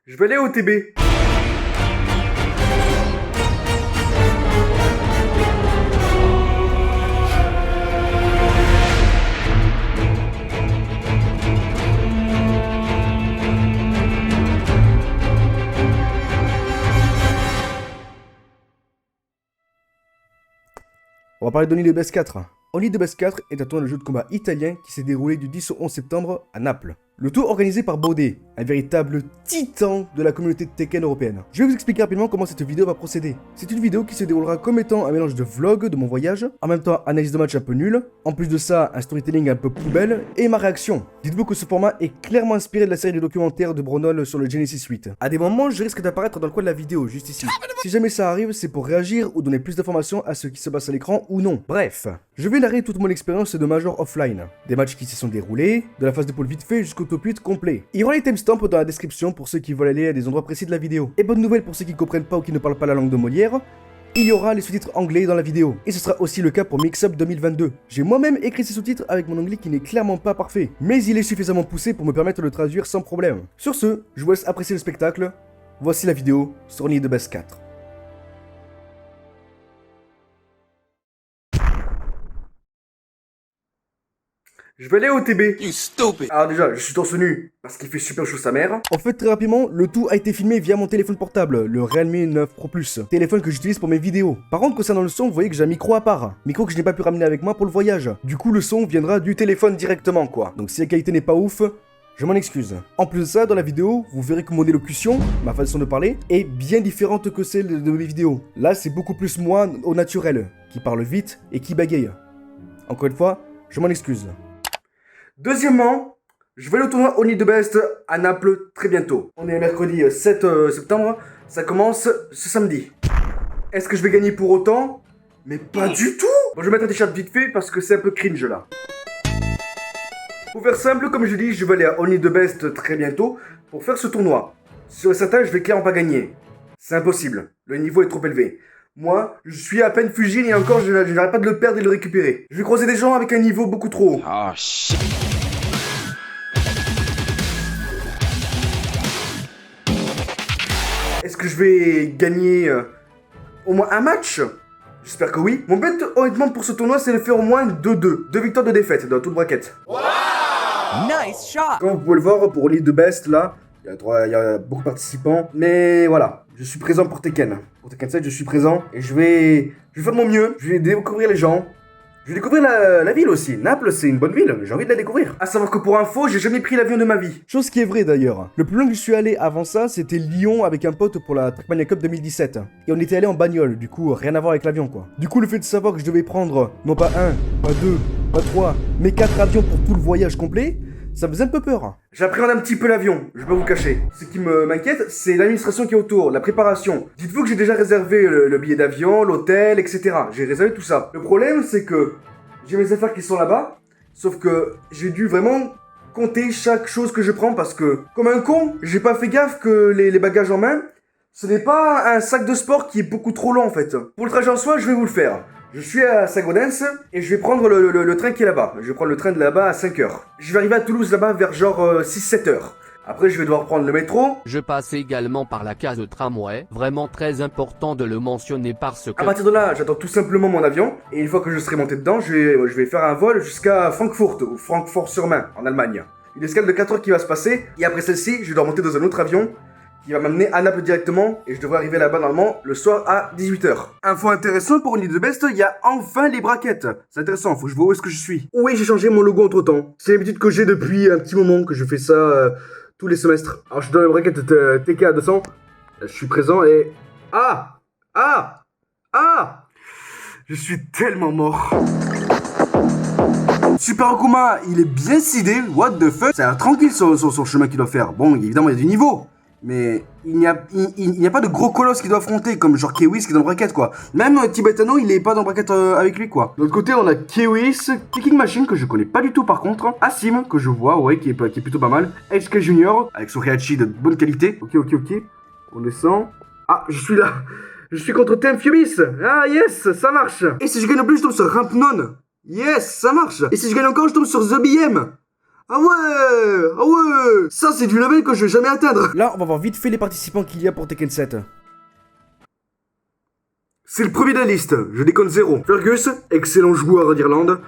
Je vais aller au TB. On va parler d'Only the Best 4. Only the Best 4 est un tournoi de jeu de combat italien qui s'est déroulé du 10 au 11 septembre à Naples. Le tout organisé par Baudet, un véritable titan de la communauté de Tekken européenne. Je vais vous expliquer rapidement comment cette vidéo va procéder. C'est une vidéo qui se déroulera comme étant un mélange de vlog de mon voyage, en même temps analyse de match un peu nul, en plus de ça un storytelling un peu poubelle, et ma réaction. Dites-vous que ce format est clairement inspiré de la série de documentaires de Brunol sur le Genesis 8. À des moments, je risque d'apparaître dans le coin de la vidéo, juste ici. Si jamais ça arrive, c'est pour réagir ou donner plus d'informations à ce qui se passe à l'écran ou non. Bref, je vais narrer toute mon expérience de Major offline. Des matchs qui s'y sont déroulés, de la phase de poule vite fait jusqu'au top 8 complet. Il y aura les timestamps dans la description pour ceux qui veulent aller à des endroits précis de la vidéo. Et bonne nouvelle pour ceux qui comprennent pas ou qui ne parlent pas la langue de Molière, il y aura les sous-titres anglais dans la vidéo. Et ce sera aussi le cas pour Mix-Up 2022. J'ai moi-même écrit ces sous-titres avec mon anglais qui n'est clairement pas parfait, mais il est suffisamment poussé pour me permettre de le traduire sans problème. Sur ce, je vous laisse apprécier le spectacle. Voici la vidéo sur Only the Best 4. Je vais aller au TB. You stupid. Alors déjà, je suis torse nu parce qu'il fait super chaud sa mère. En fait, très rapidement, le tout a été filmé via mon téléphone portable, le Realme 9 Pro Plus, téléphone que j'utilise pour mes vidéos. Par contre, concernant le son, vous voyez que j'ai un micro à part, micro que je n'ai pas pu ramener avec moi pour le voyage. Du coup, le son viendra du téléphone directement, quoi. Donc si la qualité n'est pas ouf, je m'en excuse. En plus de ça, dans la vidéo, vous verrez que mon élocution, ma façon de parler, est bien différente que celle de mes vidéos. Là, c'est beaucoup plus moi au naturel, qui parle vite et qui bagaye. Encore une fois, je m'en excuse. Deuxièmement, je vais aller au tournoi Only the Best à Naples très bientôt. On est mercredi 7 septembre, ça commence ce samedi. Est-ce que je vais gagner pour autant? Mais pas du tout. Bon, je vais mettre un t-shirt vite fait parce que c'est un peu cringe là. Pour faire simple, comme je dis, je vais aller à Only the Best très bientôt pour faire ce tournoi. Sur certains, je vais clairement pas gagner. C'est impossible, le niveau est trop élevé. Moi, je suis à peine Fujin et encore je n'arrête pas de le perdre et de le récupérer. Je vais croiser des gens avec un niveau beaucoup trop haut. Oh shit. Est-ce que je vais gagner au moins un match? J'espère que oui. Mon but, honnêtement, pour ce tournoi, c'est de faire au moins 2-2. 2 victoires de défaite dans toute bracket. Wow. Nice shot. Comme vous pouvez le voir, pour Only the Best, là, il y a beaucoup de participants. Mais voilà, je suis présent pour Tekken. Pour Tekken 7, je suis présent. Et je vais faire de mon mieux. Je vais découvrir les gens. Je vais découvrir la ville aussi. Naples, c'est une bonne ville, j'ai envie de la découvrir. À savoir que pour info, j'ai jamais pris l'avion de ma vie. Chose qui est vraie d'ailleurs. Le plus loin que je suis allé avant ça, c'était Lyon avec un pote pour la Trackmania Cup 2017. Et on était allé en bagnole, du coup, rien à voir avec l'avion quoi. Du coup, le fait de savoir que je devais prendre, non pas un, pas deux, pas trois, mais 4 avions pour tout le voyage complet, ça faisait un peu peur. J'appréhende un petit peu l'avion, je vais pas vous cacher. Ce qui m'inquiète, c'est l'administration qui est autour, la préparation. Dites-vous que j'ai déjà réservé le billet d'avion, l'hôtel, etc. J'ai réservé tout ça. Le problème, c'est que j'ai mes affaires qui sont là-bas, sauf que j'ai dû vraiment compter chaque chose que je prends parce que, comme un con, j'ai pas fait gaffe que les bagages en main, ce n'est pas un sac de sport qui est beaucoup trop long en fait. Pour le trajet en soi, je vais vous le faire. Je suis à Saint-Gaudens et je vais prendre le train qui est là-bas. Je vais prendre le train de là-bas à 5h. Je vais arriver à Toulouse là-bas vers genre 6-7h. Après, je vais devoir prendre le métro. Je passe également par la case tramway, vraiment très important de le mentionner parce que... À partir de là, j'attends tout simplement mon avion. Et une fois que je serai monté dedans, je vais faire un vol jusqu'à Francfort, ou Francfort-sur-Main, en Allemagne. Une escale de 4 heures qui va se passer. Et après celle-ci, je dois monter dans un autre avion qui va m'amener à Naples directement. Et je devrais arriver là-bas normalement le soir à 18h. Info intéressante pour Only the Best, il y a enfin les braquettes. C'est intéressant, faut que je vois où est-ce que je suis. Oui, j'ai changé mon logo entre temps. C'est l'habitude que j'ai depuis un petit moment que je fais ça tous les semestres. Alors je suis dans la braquette TK à 200. Je suis présent et... Ah! Je suis tellement mort. Super Akuma, il est bien sidé, what the fuck. Ça a l'air tranquille son chemin qu'il doit faire. Bon, évidemment, il y a du niveau. Mais il n'y a pas de gros colosse qu'il doit affronter, comme genre Kewis qui est dans le bracket, quoi. Même Tibetano, il est pas dans le bracket avec lui, quoi. De l'autre côté, on a Kewis, Kicking Machine, que je connais pas du tout par contre. Asim, que je vois, ouais, qui est plutôt pas mal. HK Junior, avec son Heihachi de bonne qualité. Ok. On descend. Ah, je suis là. Je suis contre Temphiubis. Ah, yes, ça marche. Et si je gagne en plus, je tombe sur Rampnon. Yes, ça marche. Et si je gagne encore, je tombe sur The BM. Ah ouais! Ah ouais! Ça, c'est du level que je vais jamais atteindre! Là, on va voir vite fait les participants qu'il y a pour Tekken 7. C'est le premier de la liste, je déconne zéro. Fergus, excellent joueur d'Irlande.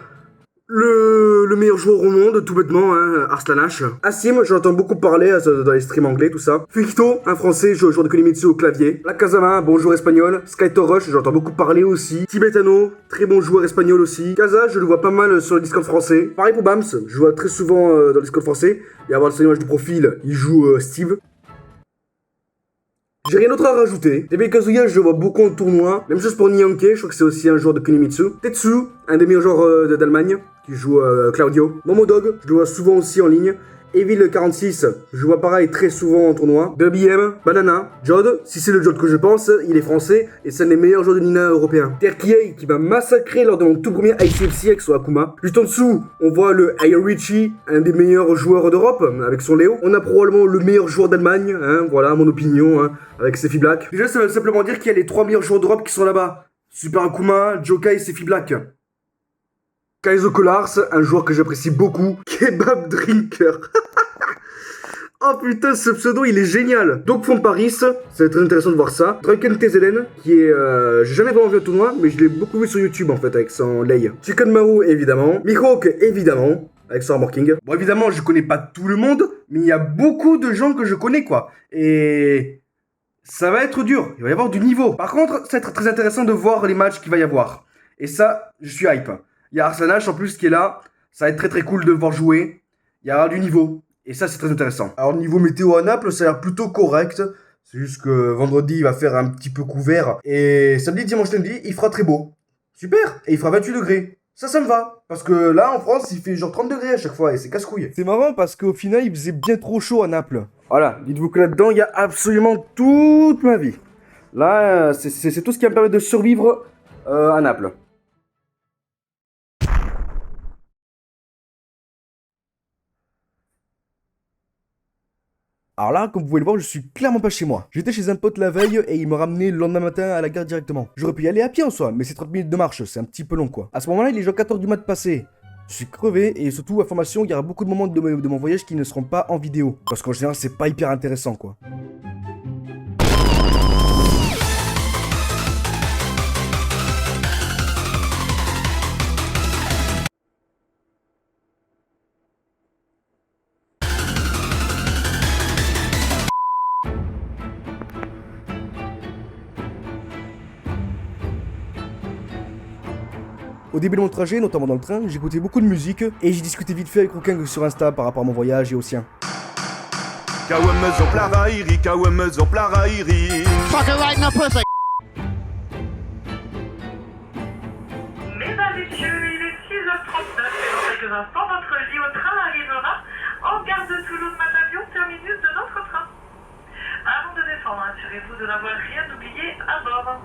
Le meilleur joueur au monde, tout bêtement, hein, Arslanash. Assim, j'entends beaucoup parler dans les streams anglais, tout ça. Fukito, un français, joueur de Kunimitsu au clavier. Lakazama, bon joueur espagnol. Skytorush, j'entends beaucoup parler aussi. Tibetano, très bon joueur espagnol aussi. Kaza, je le vois pas mal sur le Discord français. Pareil pour Bams, je vois très souvent dans le Discord français. Et avoir son image de profil, il joue Steve. J'ai rien d'autre à rajouter. DB Kazuya, je le vois beaucoup en tournoi. Même chose pour Nyanke, je crois que c'est aussi un joueur de Kunimitsu. Tetsu, un des meilleurs joueurs d'Allemagne, qui joue Claudio. Momodog, je le vois souvent aussi en ligne. Evil46, je le vois pareil très souvent en tournoi. WM, Banana, Jod, si c'est le Jod que je pense, il est français et c'est un des meilleurs joueurs de Nina européens. Terkiei qui m'a massacré lors de mon tout premier ICFC avec son Akuma. Juste en dessous, on voit le Richie, un des meilleurs joueurs d'Europe avec son Léo. On a probablement le meilleur joueur d'Allemagne, hein, voilà mon opinion, hein, avec Sefi Black. Déjà ça veut simplement dire qu'il y a les 3 meilleurs joueurs d'Europe qui sont là-bas. Super Akuma, Jokai et Sefi Black. Kaizo Collars, un joueur que j'apprécie beaucoup. Kebab Drinker. Oh putain, ce pseudo il est génial. Donc Fond Paris, c'est très intéressant de voir ça. Drunken TZN, qui est... j'ai jamais vraiment vu un tournoi, mais je l'ai beaucoup vu sur YouTube en fait, avec son lay. Chicken Maru, évidemment. Mihawk, évidemment, avec son Armor King. Bon, évidemment, je connais pas tout le monde, mais il y a beaucoup de gens que je connais, quoi. Et... ça va être dur, il va y avoir du niveau. Par contre, ça va être très intéressant de voir les matchs qu'il va y avoir. Et ça, je suis hype. Il y a Arslanash en plus qui est là. Ça va être très très cool de le voir jouer. Il y aura du niveau. Et ça, c'est très intéressant. Alors, niveau météo à Naples, ça a l'air plutôt correct. C'est juste que vendredi, il va faire un petit peu couvert. Et samedi, dimanche, lundi, il fera très beau. Super. Et il fera 28 degrés. Ça me va. Parce que là, en France, il fait genre 30 degrés à chaque fois. Et c'est casse-couille. C'est marrant parce qu'au final, il faisait bien trop chaud à Naples. Voilà. Dites-vous que là-dedans, il y a absolument toute ma vie. Là, c'est tout ce qui va me permettre de survivre à Naples. Alors là, comme vous pouvez le voir, je suis clairement pas chez moi. J'étais chez un pote la veille et il me ramenait le lendemain matin à la gare directement. J'aurais pu y aller à pied en soi, mais c'est 30 minutes de marche, c'est un petit peu long quoi. À ce moment-là, il est genre 14 du mat passé. Je suis crevé et surtout, information, il y aura beaucoup de moments de mon voyage qui ne seront pas en vidéo. Parce qu'en général, c'est pas hyper intéressant quoi. Au début de mon trajet, notamment dans le train, j'écoutais beaucoup de musique et j'ai discuté vite fait avec quelqu'un sur Insta par rapport à mon voyage et au sien. Mesdames, messieurs, il est 6h39 et dans quelques instants, votre lit au train arrivera en gare de Toulouse-Matavion, terminus de notre train. Avant de descendre, assurez-vous de n'avoir rien oublié à bord.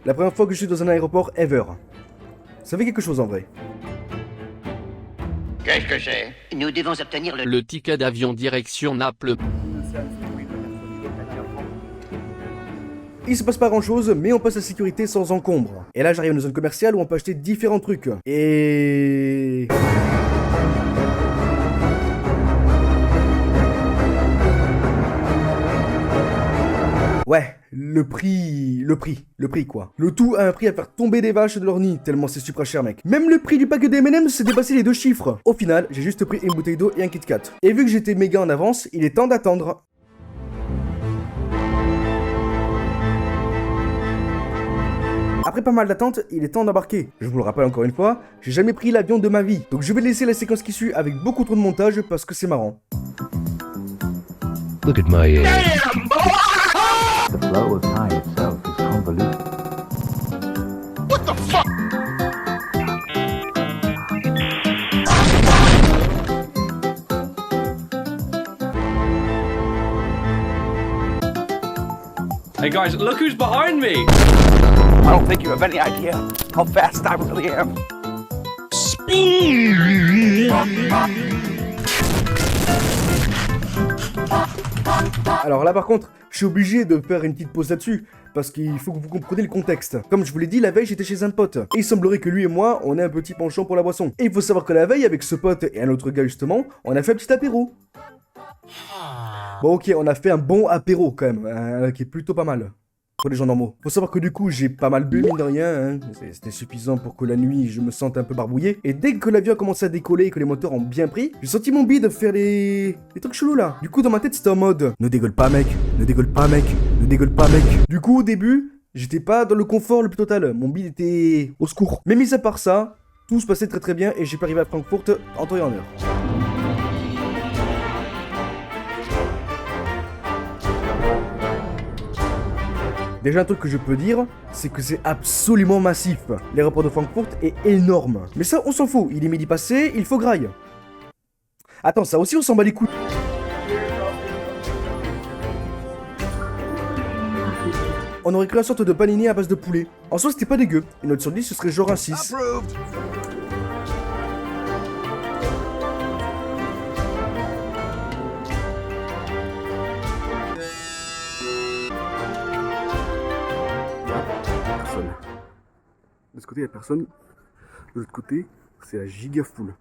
La première fois que je suis dans un aéroport ever. Ça fait quelque chose en vrai. Qu'est-ce que c'est? Nous devons obtenir Le ticket d'avion direction Naples. Il se passe pas grand chose, mais on passe la sécurité sans encombre. Et là j'arrive dans une zone commerciale où on peut acheter différents trucs. Et... ouais, le prix quoi. Le tout a un prix à faire tomber des vaches de leur nid, tellement c'est super cher mec. Même le prix du paquet de M&M's s'est dépassé les 2 chiffres. Au final, j'ai juste pris une bouteille d'eau et un Kit Kat. Et vu que j'étais méga en avance, il est temps d'attendre. Après pas mal d'attente, il est temps d'embarquer. Je vous le rappelle encore une fois, j'ai jamais pris l'avion de ma vie. Donc je vais laisser la séquence qui suit avec beaucoup trop de montage parce que c'est marrant. Look at my The flow of time itself is convoluted. What the fuck? Hey guys, look who's behind me! I don't think you have any idea how fast I really am. Alors là par contre, je suis obligé de faire une petite pause là-dessus, parce qu'il faut que vous compreniez le contexte. Comme je vous l'ai dit, la veille j'étais chez un pote, et il semblerait que lui et moi, on ait un petit penchant pour la boisson. Et il faut savoir que la veille, avec ce pote et un autre gars justement, on a fait un petit apéro. Bon ok, on a fait un bon apéro quand même, qui est plutôt pas mal. Pour les gens normaux. Faut savoir que du coup, j'ai pas mal bu, mine de rien, hein. C'était suffisant pour que la nuit, je me sente un peu barbouillé. Et dès que l'avion a commencé à décoller et que les moteurs ont bien pris, j'ai senti mon bide faire les trucs chelous là. Du coup, dans ma tête, c'était en mode ne dégueule pas, mec, ne dégueule pas, mec, ne dégueule pas, mec. Du coup, au début, j'étais pas dans le confort le plus total. Mon bide était au secours. Mais mis à part ça, tout se passait très très bien et j'ai pu arriver à Francfort en temps et en heure. Déjà un truc que je peux dire, c'est que c'est absolument massif. L'aéroport de Francfort est énorme. Mais ça, on s'en fout. Il est midi passé, il faut graille. Attends, ça aussi, on s'en bat les couilles. On aurait créé une sorte de panini à base de poulet. En soi, c'était pas dégueu. Une note sur 10, ce serait genre un 6. De ce côté, il n'y a personne. De l'autre côté, c'est la giga foule.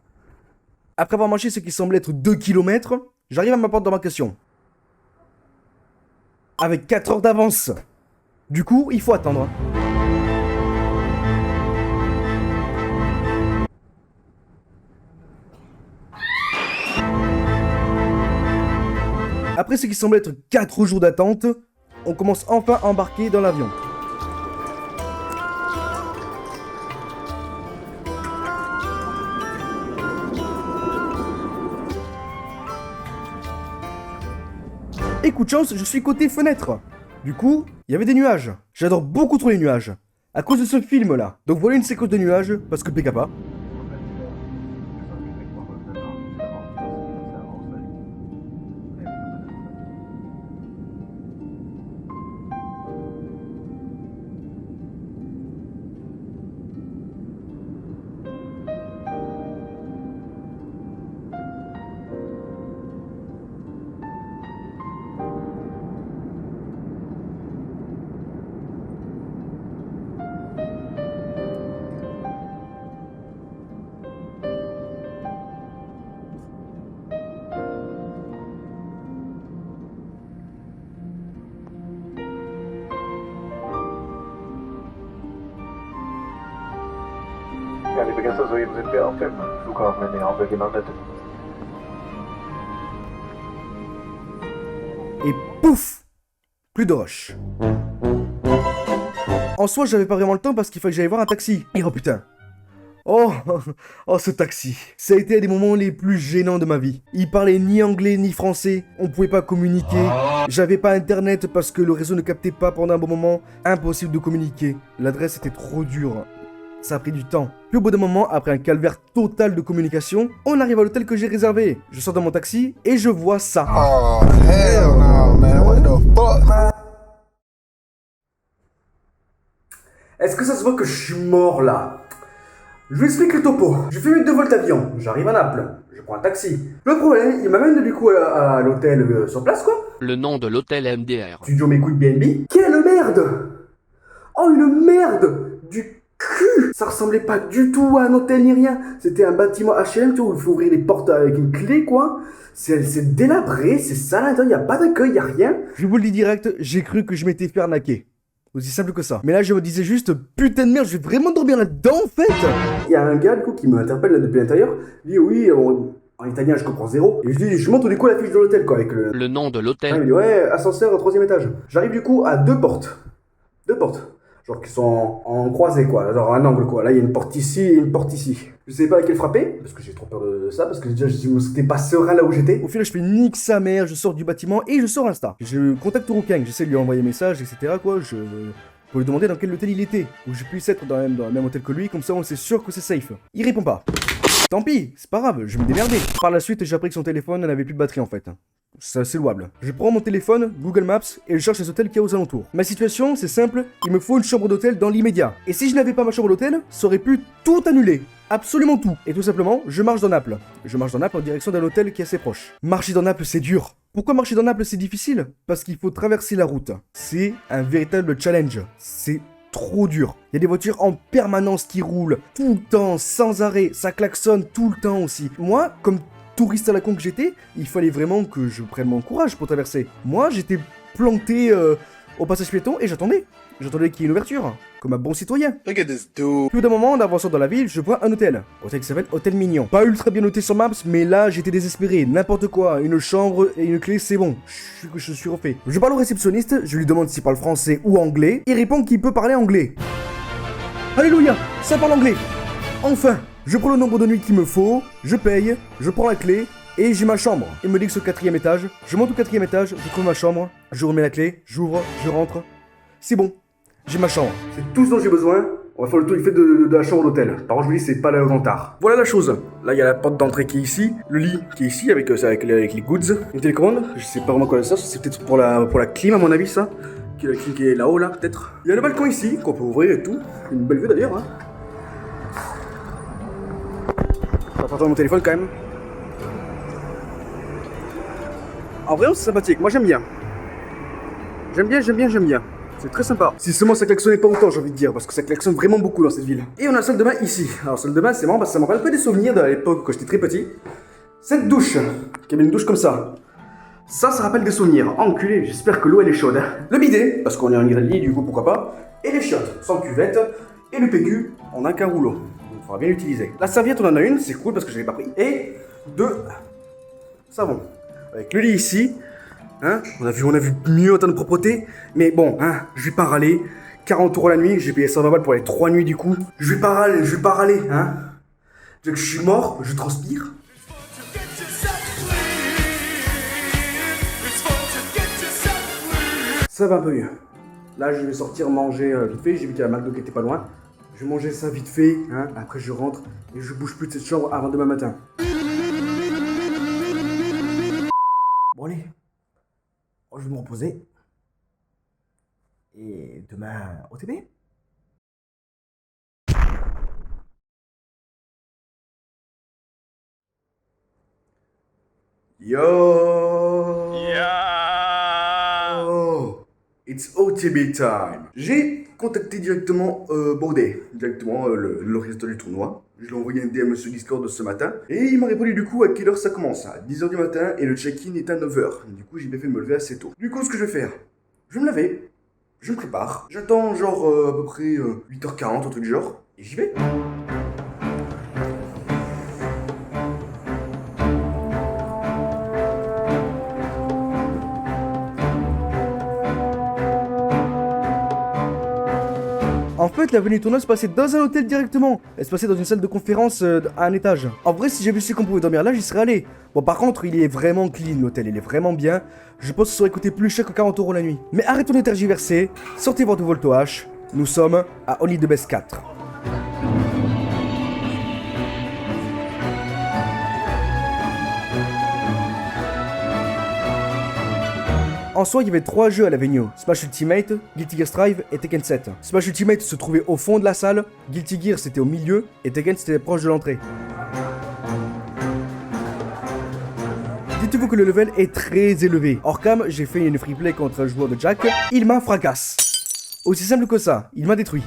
Après avoir marché ce qui semble être 2 km, j'arrive à ma porte d'embarcation. Avec 4 heures d'avance. Du coup, il faut attendre. Après ce qui semble être 4 jours d'attente, on commence enfin à embarquer dans l'avion. Et coup de chance, je suis côté fenêtre. Du coup, il y avait des nuages. J'adore beaucoup trop les nuages. À cause de ce film là. Donc voilà une séquence de nuages, parce que PKP. Ja, liebe Gäste, soeben sind wir auf dem Flughafen in Hamburg gelandet. Et pouf! Plus de rush. En soi, j'avais pas vraiment le temps parce qu'il fallait que j'aille voir un taxi. Et oh putain. Oh, oh ce taxi. Ça a été un des moments les plus gênants de ma vie. Il parlait ni anglais ni français. On pouvait pas communiquer. J'avais pas internet parce que le réseau ne captait pas pendant un bon moment. Impossible de communiquer. L'adresse était trop dure. Ça a pris du temps. Puis au bout d'un moment, après un calvaire total de communication, on arrive à l'hôtel que j'ai réservé. Je sors de mon taxi et je vois ça. Oh, hell no, man. What the fuck, man? Est-ce que ça se voit que je suis mort là? Je vous explique le topo. Je fais mes 2 vols d'avion. J'arrive à Naples. Je prends un taxi. Le problème, il m'amène du coup à l'hôtel sur place quoi. Le nom de l'hôtel MDR. Studio Mes couilles BNB. Quelle merde! Oh une merde! Du cul! Ça ressemblait pas du tout à un hôtel ni rien. C'était un bâtiment HLM, tu vois, où il faut ouvrir les portes avec une clé, quoi. C'est délabré, c'est sale à l'intérieur, y a pas d'accueil, y a rien. Je vous le dis direct, j'ai cru que je m'étais fait arnaquer. Aussi simple que ça. Mais là, je me disais juste, putain de merde, je vais vraiment dormir là-dedans, en fait. Il y a un gars, du coup, qui m'interpelle là depuis l'intérieur. Il dit, oui, en italien, je comprends zéro. Et je dis, je montre du coup la fiche de l'hôtel, quoi, avec le nom de l'hôtel. Il me dit, ouais, ascenseur au 3e étage. J'arrive du coup à 2 portes. 2 portes. Genre qui sont en croisée quoi, genre un angle quoi. Là il y a une porte ici et une porte ici. Je sais pas laquelle frapper, parce que j'ai trop peur de ça, parce que déjà je me sentais pas serein là où j'étais. Au final je fais nique sa mère, je sors du bâtiment et je sors Insta. Je contacte Rouquin, j'essaie de lui envoyer un message, etc. quoi, pour lui demander dans quel hôtel il était, où je puisse être dans le même hôtel que lui, comme ça on sait sûr que c'est safe. Il répond pas. Tant pis, c'est pas grave, je vais me démerder. Par la suite j'ai appris que son téléphone n'avait plus de batterie en fait. c'est assez louable. Je prends mon téléphone, Google Maps, et je cherche les hôtels qu'il y a aux alentours. Ma situation, c'est simple, il me faut une chambre d'hôtel dans l'immédiat. Et si je n'avais pas ma chambre d'hôtel, ça aurait pu tout annuler. Absolument tout. Et tout simplement, je marche dans Naples. Je marche dans Naples en direction d'un hôtel qui est assez proche. Marcher dans Naples, c'est dur. Pourquoi marcher dans Naples, c'est difficile? Parce qu'il faut traverser la route. C'est un véritable challenge. C'est trop dur. Il y a des voitures en permanence qui roulent, tout le temps, sans arrêt. Ça klaxonne tout le temps aussi. Moi, comme touriste à la con que j'étais, il fallait vraiment que je prenne mon courage pour traverser. Moi, j'étais planté au passage piéton et j'attendais. J'attendais qu'il y ait une ouverture, comme un bon citoyen. Look at this dude. Puis d'un moment, en avançant dans la ville, je vois un hôtel. Hôtel qui s'appelle Hôtel Mignon. Pas ultra bien noté sur Maps, mais là, j'étais désespéré. N'importe quoi, une chambre et une clé, c'est bon. Je suis refait. Je parle au réceptionniste, je lui demande s'il parle français ou anglais. Il répond qu'il peut parler anglais. Alléluia, ça parle anglais. Enfin, je prends le nombre de nuits qu'il me faut, je paye, je prends la clé et j'ai ma chambre. Il me dit que c'est au 4e étage. Je monte au 4e étage, je trouve ma chambre, je remets la clé, j'ouvre, je rentre. C'est bon. J'ai ma chambre. C'est tout ce dont j'ai besoin. On va faire le tour du fait de la chambre d'hôtel. Par contre, je vous dis, c'est pas le grand art. Voilà la chose. Là, il y a la porte d'entrée qui est ici. Le lit qui est ici avec les goods. Une télécommande. Je sais pas vraiment quoi c'est ça. C'est peut-être pour la clim, à mon avis, ça. La clim qui est là-haut, là, peut-être. Il y a le balcon ici, qu'on peut ouvrir et tout. Une belle vue d'ailleurs. Hein. Je vais attendre mon téléphone quand même. En vrai, c'est sympathique. Moi, j'aime bien. J'aime bien. C'est très sympa. Si seulement ça klaxonnait pas autant, j'ai envie de dire, parce que ça klaxonne vraiment beaucoup dans cette ville. Et on a la salle de bain ici. Alors, salle de bain, c'est marrant parce que ça me rappelle un peu des souvenirs de l'époque quand j'étais très petit. Cette douche, qui avait une douche comme ça. Ça rappelle des souvenirs. Enculé, j'espère que l'eau elle est chaude. Le bidet, parce qu'on est en Italie, du coup pourquoi pas. Et les chiottes, sans cuvette. Et le PQ, on n'a qu'un rouleau. Donc il faudra bien l'utiliser. La serviette, on en a une, c'est cool parce que je l'ai pas pris. Et 2 savons. Avec le lit ici. Hein, on a vu mieux en termes de propreté, mais bon, hein, je vais pas râler. 40 € la nuit, j'ai payé 120 balles pour les 3 nuits du coup. Je vais pas râler, hein. Je suis mort, je transpire. Ça va un peu mieux. Là, je vais sortir manger vite fait. J'ai vu qu'il y a un McDo qui était pas loin. Je vais manger ça vite fait, hein. Après, je rentre et je bouge plus de cette chambre avant demain matin. Bon, allez. Je vais me reposer. Et demain, OTB. Yo! It's OTB time. J'ai contacté directement Baudet, le résultat du tournoi. Je lui ai envoyé un DM sur Discord ce matin. Et il m'a répondu du coup à quelle heure ça commence. À 10h du matin et le check-in est à 9h. Du coup j'ai bien fait de me lever assez tôt. Du coup ce que je vais faire, je vais me laver, je me prépare. J'attends genre à peu près 8h40, un truc du genre. Et j'y vais. En fait, la venue du tournoi se passait dans un hôtel directement. Elle se passait dans une salle de conférence à un étage. En vrai, si j'avais su qu'on pouvait dormir là, j'y serais allé. Bon, par contre, il est vraiment clean, l'hôtel. Il est vraiment bien. Je pense que ça aurait coûté plus cher que 40 € la nuit. Mais arrêtons de tergiverser. Sortez votre Volto H. Nous sommes à Only the Best 4. En soi, il y avait 3 jeux à la venue. Smash Ultimate, Guilty Gear Strive et Tekken 7. Smash Ultimate se trouvait au fond de la salle, Guilty Gear c'était au milieu, et Tekken c'était proche de l'entrée. Dites-vous que le level est très élevé. Hors cam, j'ai fait une free play contre un joueur de Jack, il m'a fracasse. Aussi simple que ça, il m'a détruit.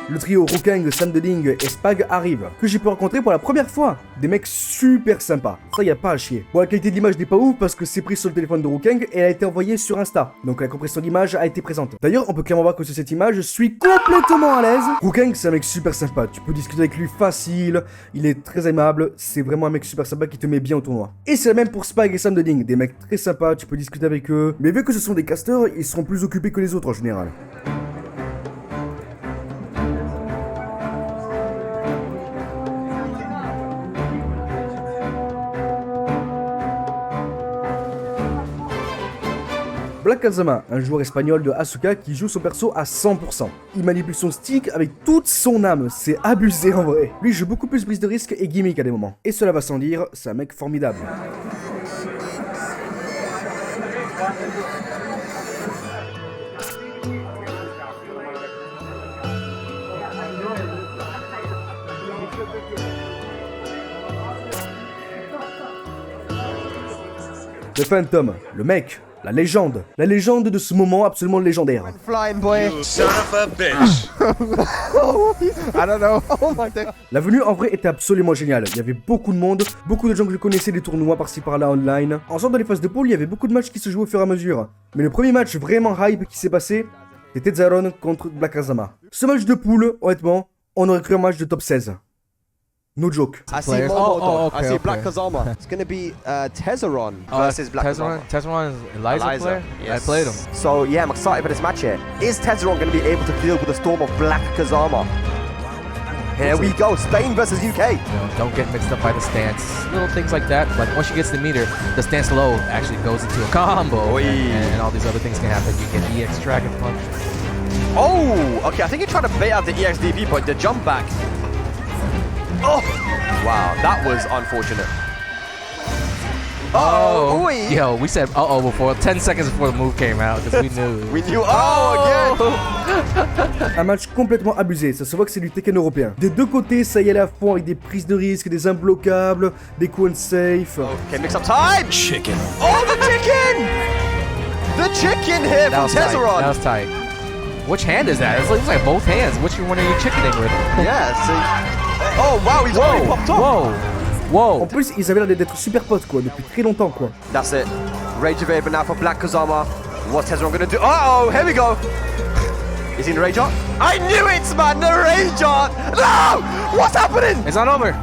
Le trio Rukeng, Sam Deling et Spag arrive, que j'ai pu rencontrer pour la première fois. Des mecs super sympas, ça y a pas à chier. Bon, la qualité de l'image n'est pas ouf parce que c'est pris sur le téléphone de Rukeng et elle a été envoyée sur Insta. Donc la compression d'image a été présente. D'ailleurs, on peut clairement voir que sur cette image, je suis complètement à l'aise. Rukeng, c'est un mec super sympa, tu peux discuter avec lui facile, il est très aimable, c'est vraiment un mec super sympa qui te met bien au tournoi. Et c'est la même pour Spag et Sam Deling, des mecs très sympas, tu peux discuter avec eux. Mais vu que ce sont des casters, ils seront plus occupés que les autres en général. Black Kazama, un joueur espagnol de Asuka qui joue son perso à 100%. Il manipule son stick avec toute son âme, c'est abusé en vrai. Lui joue beaucoup plus prise de risque et gimmick à des moments. Et cela va sans dire, c'est un mec formidable. The Phantom, le mec, la légende de ce moment absolument légendaire. Flying boy. You son of a bitch. I don't know. Oh my god. La venue en vrai était absolument géniale, il y avait beaucoup de monde, beaucoup de gens que je connaissais des tournois par-ci par-là online. En sortant des phases de poule, il y avait beaucoup de matchs qui se jouaient au fur et à mesure. Mais le premier match vraiment hype qui s'est passé, c'était Zaron contre Black Kazama. Ce match de poule, honnêtement, on aurait cru un match de top 16. No joke. I see Players. Momo, okay, I see okay. Black Kazama. It's gonna be Tezeron versus Black Kazama. Tezeron is Eliza player? Yes. I played him. So yeah, I'm excited for this match here. Is Tezeron going to be able to deal with the storm of Black Kazama? Here we go, Spain versus UK. You know, don't get mixed up by the stance. Little things like that. Like once you get to the meter, the stance low actually goes into a combo. And all these other things can happen. You get EX Dragon Punch. Oh, okay, I think you're trying to bait out the EXDP point, the jump back. Oh, wow, that was unfortunate. Oh, yo, we said uh-oh before, 10 seconds before the move came out, because we knew. We knew, again. Un match complètement abusé, ça se voit que c'est du Tekken européen. Des deux côtés, ça y allait à fond avec des prises de risque, des imbloquables, des coups unsafe. Okay, mix up time. Chicken. Oh, the chicken! The chicken here That from was tight. Tezeron. That was tight. Which hand is that? It looks like both hands. Which one are you chickening with? Yeah, see. Oh, wow, he's already popped up. Whoa! Whoa! En plus, ils avaient l'air d'être super potes quoi, depuis très longtemps quoi. That's it. Rage evade now for Black Kazama. What's Tezeron gonna do? Uh-oh, here we go. Is he in the rage art? I knew it, man, the rage art. No! What's happening? It's not over.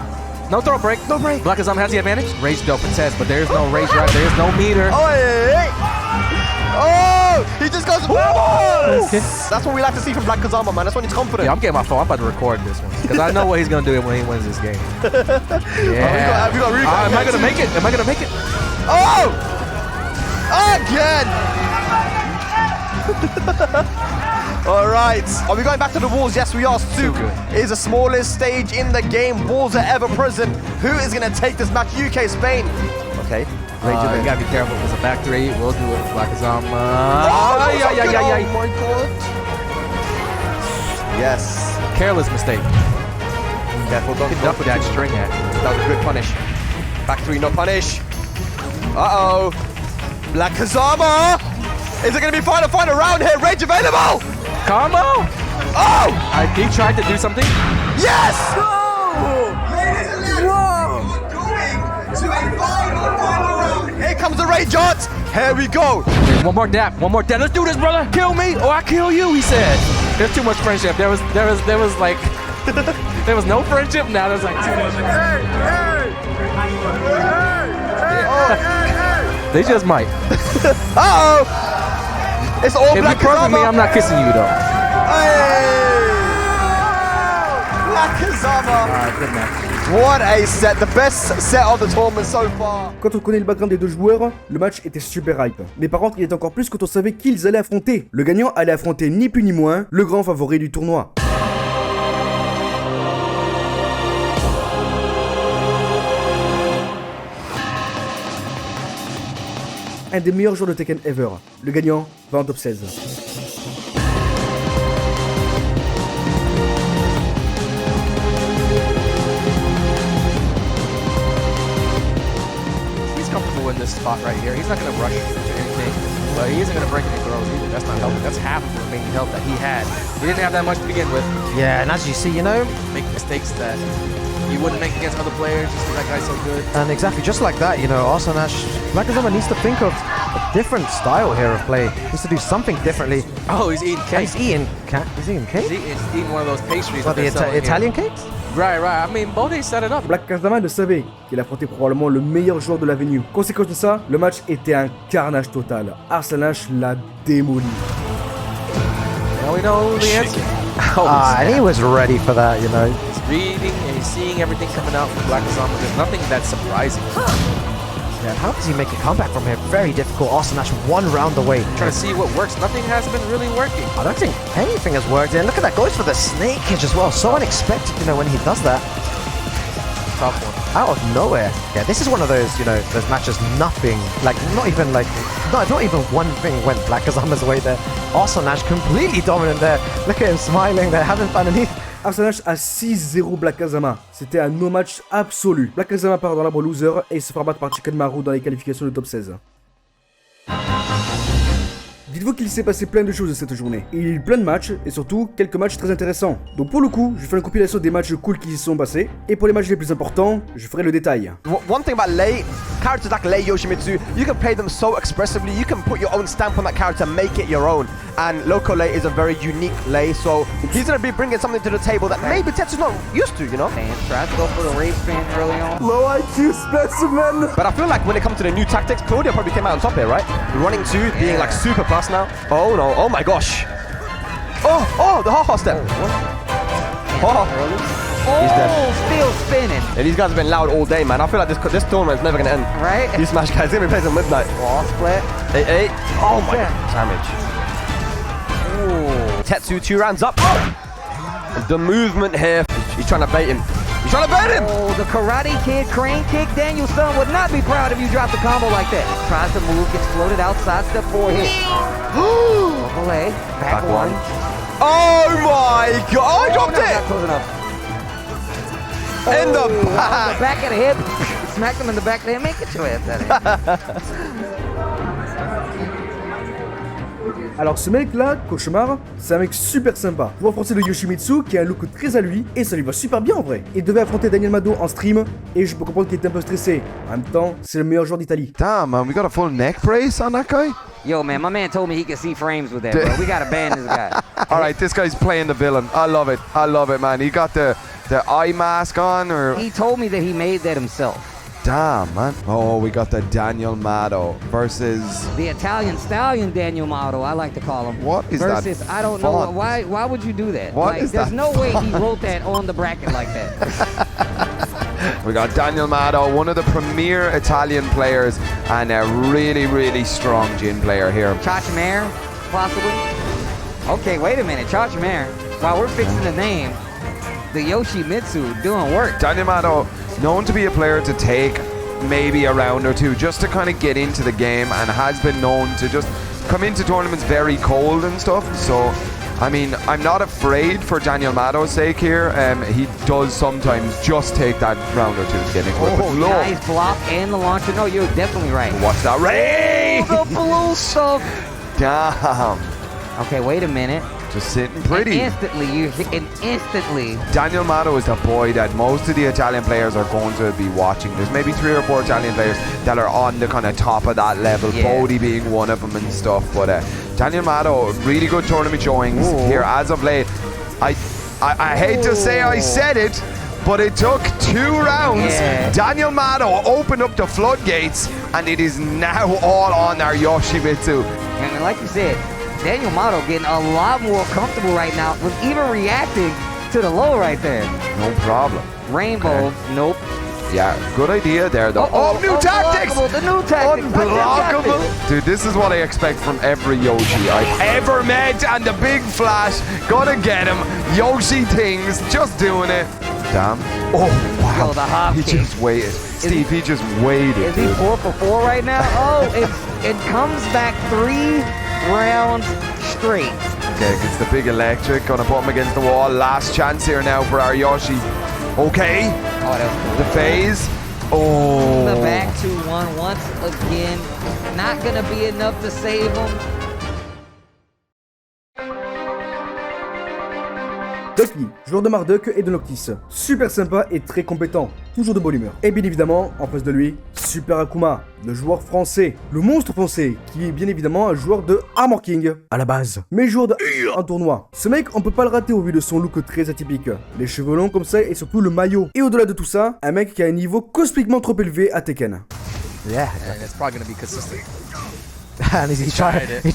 No throw break. No break. Black Kazama has the advantage. Rage dope it says, but there's no rage right. There's no meter. Oh, hey. Oh, he just goes. Whoa! That's what we like to see from Black Kazama, man. That's when he's confident. Yeah, I'm getting my phone. I'm about to record this one because I know what he's gonna do when he wins this game. Yeah. We got rebound. Am I gonna make it? Am I gonna make it? Oh! Again! All right. Are we going back to the walls? Yes, we are. Souk is the smallest stage in the game. Walls are ever present. Who is going to take this match? UK, Spain. Okay. You gotta be careful. It's a back three. We'll do it. Black Kazama. Oh my god. Yes. Careless mistake. Careful, don't Good enough with that string at. That was a good punish. Back three, no punish. Uh-oh. Black Kazama. Is it going to be final round here? Rage available. Combo! Oh! He tried to do something. Yes! Here comes the Rage Art. Here we go. There's one more dap. One more dap. Let's do this, brother. Kill me or I kill you, he said. There's too much friendship. There was like there was no friendship. Now there's like too much. They just might. Uh-oh! It's all If Black you perfect me, Kazama. I'm not kissing you though. Hey! Black Kazama. Alright, good match. What a set. The best set of the tournament so far. Quand on connaît le background des deux joueurs, le match était super hype. Mais par contre, il était encore plus quand on savait qui ils allaient affronter. Le gagnant allait affronter ni plus ni moins le grand favori du tournoi. Un des meilleurs joueurs de Tekken ever. Le gagnant va en top 16. He's comfortable in this spot right here. He's not gonna rush into anything, but he isn't gonna break any throws either. That's not helping. That's half of the remaining health that he had. He didn't have that much to begin with. Yeah, and as you see, Make mistakes that you wouldn't make against other players just because that guy's so good. and exactly just like that, Arslan Ash, Black Kazama needs to think of a different style here of play. He needs to do something differently. Oh, he's eating And cake. he's eating cake? He's eating one of those pastries. What, that the they're selling here. Italian cakes? Right. I mean, Bode set it up. Black Kazama le savait qu'il affrontait probablement le meilleur joueur de la venue. Conséquence de ça, le match était un carnage total. Arslan Ash l'a démoli. Now we know the answer. Oh, And he was ready for that, He's reading and he's seeing everything coming out from Black Kazama. There's nothing that's surprising. Yeah, and how does he make a comeback from here? Very difficult. Austin Nash 1 round away. Trying to see what works. Nothing has been really working. I don't think anything has worked. And look at that, goes for the snake hitch as well. So unexpected, you know, when he does that. Tough one. Out of nowhere. Yeah, this is one of those, you know, those matches, nothing, like, not even one thing went Black Kazama's way there. Austin Nash completely dominant there. Look at him smiling there, having fun, and he... Austin Nash à 6-0 Black Kazama. C'était un no-match absolu. Black Kazama part dans l'arbre loser et se fera battre par Chicken Maru dans les qualifications du top 16. Dites-vous qu'il s'est passé plein de choses cette journée. Il y a eu plein de matchs et surtout quelques matchs très intéressants. Donc pour le coup, je fais une compilation des matchs cool qui s'y sont passés. Et pour les matchs les plus importants, je ferai le détail. One thing about Lei, characters like Lei Yoshimitsu, you can play them so expressively, you can put your own stamp on that character, make it your own. And Loco Lei is a very unique Lei, so he's going to be bringing something to the table that maybe Tetsu's not used to, you know? Tries to go for the rage fan early on. Low IQ specimen! But I feel like when it comes to the new tactics, Claudia probably came out on top here, right? Running 2, being like super fast now. Oh no, oh my gosh. Oh, the ha-ha step. He's dead. Still spinning. Yeah, these guys have been loud all day, man. I feel like this tournament's never going to end. Right? These Smash guys, they're going to be playing till midnight. Wall split. 8-8. Oh my damage. Ooh. Tetsu 2 rounds up. The movement here. He's trying to bait him. He's trying to bait him! Oh, the Karate Kid crane kick. Daniel Stone would not be proud if you dropped a combo like that. Tries to move, gets floated outside, step 4 hit. Overlay, back one. Oh my god, I dropped it! Not close enough. In the back. Back of the hip. Smacked him in the back of the head. Make it your ass out of here. Alors ce mec là, Cauchemar, c'est un mec super sympa. Joueur français de Yoshimitsu qui a un look très à lui et ça lui va super bien en vrai. Il devait affronter Daniel Mado en stream et je peux comprendre qu'il était un peu stressé. En même temps, c'est le meilleur joueur d'Italie. Damn, man, we got a full neck brace on that guy? Yo, man, my man told me he could see frames with that, bro. We gotta ban this guy. Alright, this guy's playing the villain. I love it, man. He got the eye mask on, or... He told me that he made that himself. Damn, man. Oh, we got the Daniel Mado versus... The Italian Stallion Daniel Mado, I like to call him. What is that? Versus, I don't know, why would you do that? What is there's that no way he wrote that on the bracket like that. We got Daniel Mado, one of the premier Italian players, and a really, really strong Jin player here. Chachimare, possibly? Okay, wait a minute, Chachimare. While we're fixing the name, the Yoshimitsu doing work. Daniel Mado, known to be a player to take maybe a round or two just to kind of get into the game, and has been known to just come into tournaments very cold and stuff. So, I mean, I'm not afraid for Daniel Mado's sake here. He does sometimes just take that round or two to get into it. Oh, nice block and the launcher. No, you're definitely right. Watch that raid! Oh, the blue stuff. Damn. Okay, wait a minute. Just sitting pretty. And instantly. Daniel Mado is the boy that most of the Italian players are going to be watching. There's maybe 3 or 4 Italian players that are on the kind of top of that level. Yeah. Bodhi being one of them and stuff. But Daniel Mado, really good tournament showings here as of late. I hate to say I said it, but it took 2 rounds. Yeah. Daniel Mado opened up the floodgates, and it is now all on our Yoshimitsu. And like you said, Daniel Mado getting a lot more comfortable right now with even reacting to the low right there. No problem. Rainbow, nope. Yeah, good idea there though. Oh, new tactics! The new tactics. Unblockable! Dude, this is what I expect from every Yoshi I've ever met, and the big flash, gonna get him. Yoshi things, just doing it. Damn. Oh, wow. Yo, the hop He kick. just waited. Steve, he just waited. Is he 4 for 4 right now? Oh, it comes back 3 rounds straight. Okay, gets the big electric, gonna put him against the wall. Last chance here now for our Yoshi. Okay. Oh, that was The phase. Oh. the back 2-1 once again. Not gonna be enough to save him. Ducky, joueur de Marduk et de Noctis. Super sympa et très compétent. Toujours de bonne humeur. Et bien évidemment, en face de lui, Super Akuma, le joueur français. Le monstre français, qui est bien évidemment un joueur de Armor King, à la base. Mais joueur de en tournoi. Ce mec, on peut pas le rater au vu de son look très atypique. Les cheveux longs comme ça et surtout le maillot. Et au-delà de tout ça, un mec qui a un niveau cosmiquement trop élevé à Tekken. Yeah. And it's probably going to be consistent. And he tried it.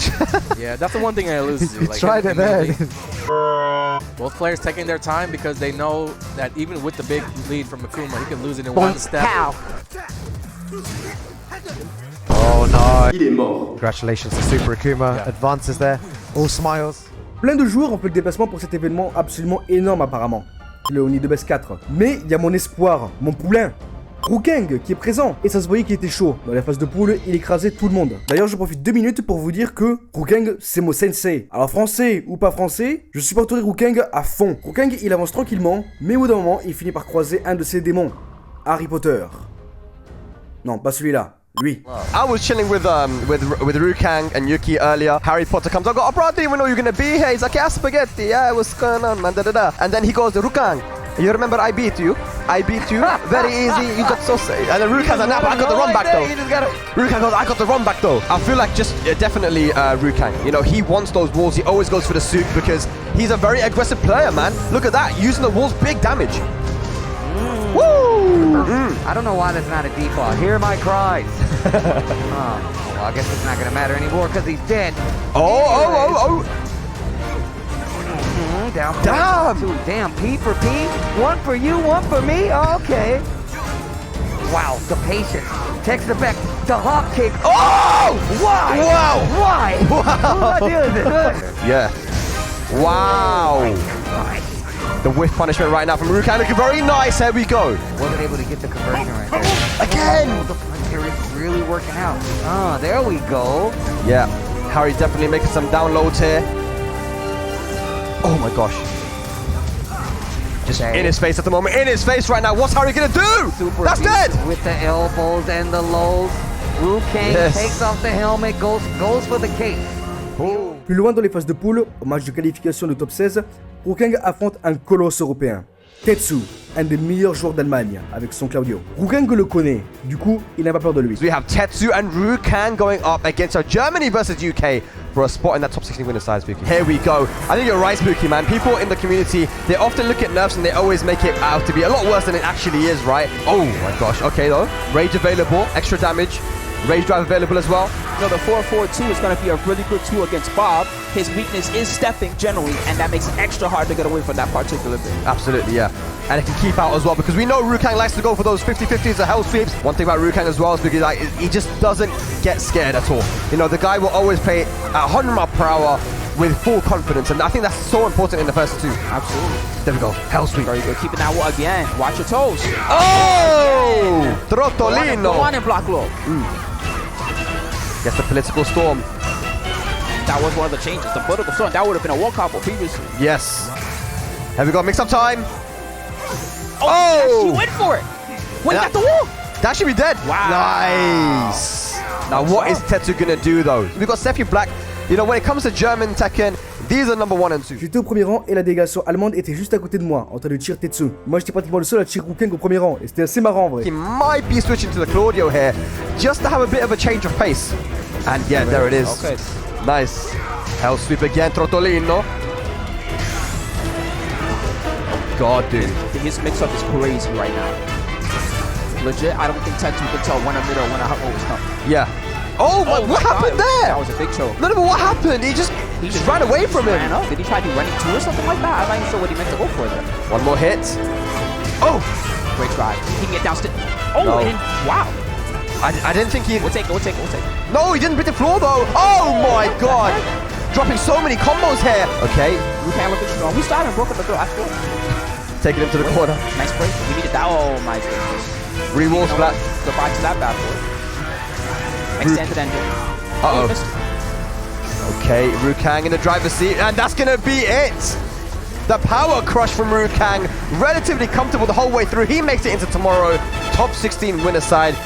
Yeah, that's the one thing I lose to. He tried it there. Both players taking their time because they know that even with the big lead from Akuma, he could lose it in one step. Pow. Oh no. Il est mort. Congratulations to Super Akuma. Advances there. All smiles. Plein de joueurs ont fait le déplacement pour cet événement absolument énorme apparemment. Le Oni de Best 4. Mais il y a mon espoir, mon poulain. Ruukeng qui est présent, et ça se voyait qu'il était chaud. Dans la phase de poule, il écrasait tout le monde. D'ailleurs, je profite 2 minutes pour vous dire que Ruukeng, c'est mon sensei. Alors français ou pas français, je supporterai Ruukeng à fond. Ruukeng, il avance tranquillement, mais au bout d'un moment, il finit par croiser un de ses démons. Harry Potter. Non, pas celui-là. Lui. I was chilling with Ruukeng and Yuki earlier. Harry Potter comes. I go, oh bro, I didn't even know you were gonna be here. He's like, yeah, spaghetti. Yeah, what's going on, man? Da da da. And then he goes, Ruukeng, you remember I beat you? I beat you. Very easy. You got so safe. And then Ruukeng's like, nah, but I got the run back though. Ruukeng goes, I got the run back though. I feel like just definitely Ruukeng. You know, he wants those walls. He always goes for the soup because he's a very aggressive player, man. Look at that, using the walls, big damage. Woo! I don't know why that's not a default. Hear my cries. Oh, well, I guess it's not gonna matter anymore because he's dead. Oh. Down. Damn. Damn, P for P. One for you, one for me. Okay. Wow, the patience. Text effect. The hop kick. Oh! Why? Wow! Why? Wow! What is it? Yeah. Wow. The whiff punishment right now from Ruukeng. Looking very nice. Here we go. Wasn't able to get the conversion right there. Again. Oh, the punch here is really working out. Oh, there we go. Yeah. Harry definitely making some downloads here. Oh my gosh. Just in his face at the moment. In his face right now. What's Harry gonna do? Super That's dead. With the elbows and the lows. Ruukeng takes off the helmet, goes for the case. Plus loin dans les phases de poule, au match de qualification de top 16, Ruukeng affronte un colosse européen. Tetsu, un des meilleurs joueurs d'Allemagne, avec son Claudio. Ruukeng le connaît, du coup, il n'a pas peur de lui. So we have Tetsu and Ruukeng going up against Germany versus UK for a spot in that top 16 winner side, Spooky. Here we go. I think you're right, Spooky, man. People in the community, they often look at nerfs and they always make it out to be a lot worse than it actually is, right? Oh my gosh. Okay, though. Rage available, extra damage. Rage drive available as well. No, the 4-4-2 is going to be a really good tool against Bob. His weakness is stepping generally, and that makes it extra hard to get away from that particular thing. Absolutely, yeah. And it can keep out as well, because we know Ruukeng likes to go for those 50-50s or hell sweeps. One thing about Ruukeng as well is because like, he just doesn't get scared at all. You know, the guy will always play at 100 miles per hour with full confidence, and I think that's so important in the first two. Absolutely. There we go. Hell sweep. Very good. Keeping that one again. Watch your toes. Oh! Trottolino. Go on and block low. Gets the political storm. That was one of the changes. The political storm. That would have been a wall combo previously. Yes. Here we go. Mix up time. Oh! He went for it. When he got the wall. That should be dead. Wow. Nice. Now, what is Tetsu going to do, though? We've got Sephi Black. You know, when it comes to German Tekken, these are number 1 and 2. J'étais au premier rang et la délégation allemande était juste à côté de moi, en train de cheer Tetsu. Moi, j'étais pratiquement le seul à cheer Ruukeng au premier rang, et c'était assez marrant en vrai. He might be switching to the Claudio here, just to have a bit of a change of pace. And yeah, there it is. Okay. Nice. Hell sweep again, Trottolino. God, dude. His mix-up is crazy right now. Legit, I don't think Tetsu can tell when a middle or when a hot is coming. Yeah. Oh, what happened there? That was a big choke. No, but what happened? He just ran away from him. Ran up. Did he try to run into or something like that? I'm not even sure what he meant to go for there. One more hit. Oh! Great try. He can get downstairs. Oh, no. Wow. I didn't think he... We'll take it. No, he didn't break the floor though. Oh my god. Dropping so many combos here. Okay. Ruukeng looking strong. We started broken the throw. I feel. Taking him to the corner. Nice break. We needed that. Oh my goodness. Re-wall splat. Goodbye to that bad boy. Extended engine. Uh-oh. Okay, Ruukeng in the driver's seat, and that's gonna be it! The power crush from Ruukeng, relatively comfortable the whole way through. He makes it into tomorrow, top 16 winner side.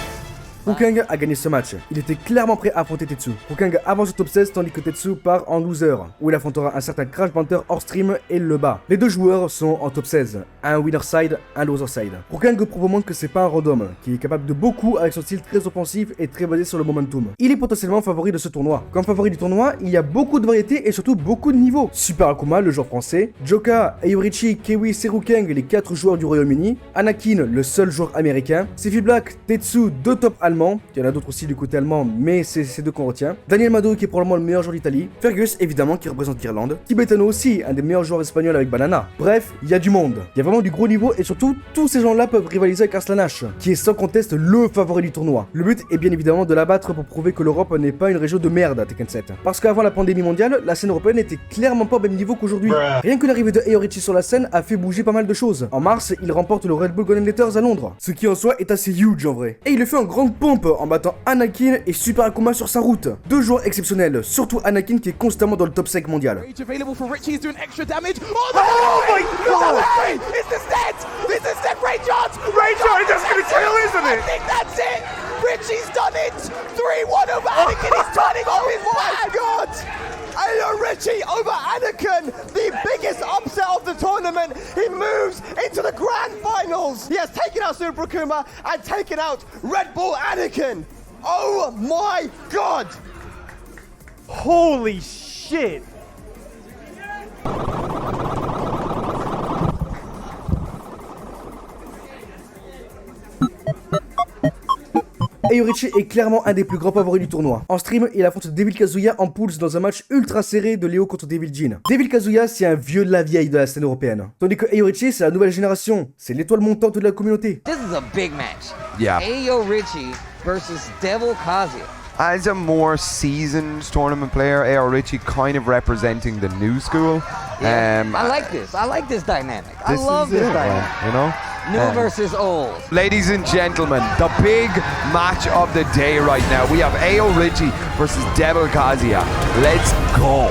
Ruukeng a gagné ce match. Il était clairement prêt à affronter Tetsu. Ruukeng avance au top 16 tandis que Tetsu part en loser, où il affrontera un certain Crash Banter hors stream et le bat. Les deux joueurs sont en top 16, un winner side, un loser side. Ruukeng prouve au monde que c'est pas un random, qui est capable de beaucoup avec son style très offensif et très basé sur le momentum. Il est potentiellement favori de ce tournoi. Comme favori du tournoi, il y a beaucoup de variétés et surtout beaucoup de niveaux. Super Akuma, le joueur français, Joka, Ayurichi, Kiwi, Ruukeng, les 4 joueurs du Royaume-Uni, Anakin, le seul joueur américain, Sephi Black, Tetsu, 2 top allemands, allemand. Il y en a d'autres aussi du côté allemand, mais c'est ces deux qu'on retient. Daniel Mado qui est probablement le meilleur joueur d'Italie. Fergus évidemment qui représente l'Irlande. Tibetano aussi, un des meilleurs joueurs espagnols avec Banana. Bref, il y a du monde. Il y a vraiment du gros niveau et surtout tous ces gens-là peuvent rivaliser avec Arslan Nash, qui est sans conteste le favori du tournoi. Le but est bien évidemment de l'abattre pour prouver que l'Europe n'est pas une région de merde à Tekken 7. Parce qu'avant la pandémie mondiale, la scène européenne était clairement pas au même niveau qu'aujourd'hui. Rien que l'arrivée de Eorichi sur la scène a fait bouger pas mal de choses. En mars, il remporte le Red Bull Golden Letters à Londres, ce qui en soi est assez huge en vrai. Et il le fait en grande pompe en battant Anakin et Super Akuma sur sa route. Deux joueurs exceptionnels, surtout Anakin qui est constamment dans le top 5 mondial. Available for Richie, he's doing extra damage. Oh my god! Is this it? This is it, Rayjot! Rayjot, that's gonna kill, isn't it? I think that's it! Richie's done it! 3-1 over Anakin, he's turning off his my god! Ayo Richie over Anakin, the biggest upset of the tournament. He moves into the grand finals. He has taken out Super Akuma and taken out Red Bull Anakin. Oh my god! Holy shit! Eorichi est clairement un des plus grands favoris du tournoi. En stream, il affronte Devil Kazuya en pools dans un match ultra serré de Léo contre Devil Jin. Devil Kazuya, c'est un vieux de la vieille de la scène européenne. Tandis que Eorichi, c'est la nouvelle génération. C'est l'étoile montante de la communauté. This is a big match. Yeah. Eorichi versus Devil Kazuya. As a more seasoned tournament player, Eorichi kind of representing the new school. Yeah, I like this. I like this dynamic. I love this dynamic. You know? New versus old. Ladies and gentlemen, the big match of the day right now. We have Eorichi versus Devil Kazuya. Let's go.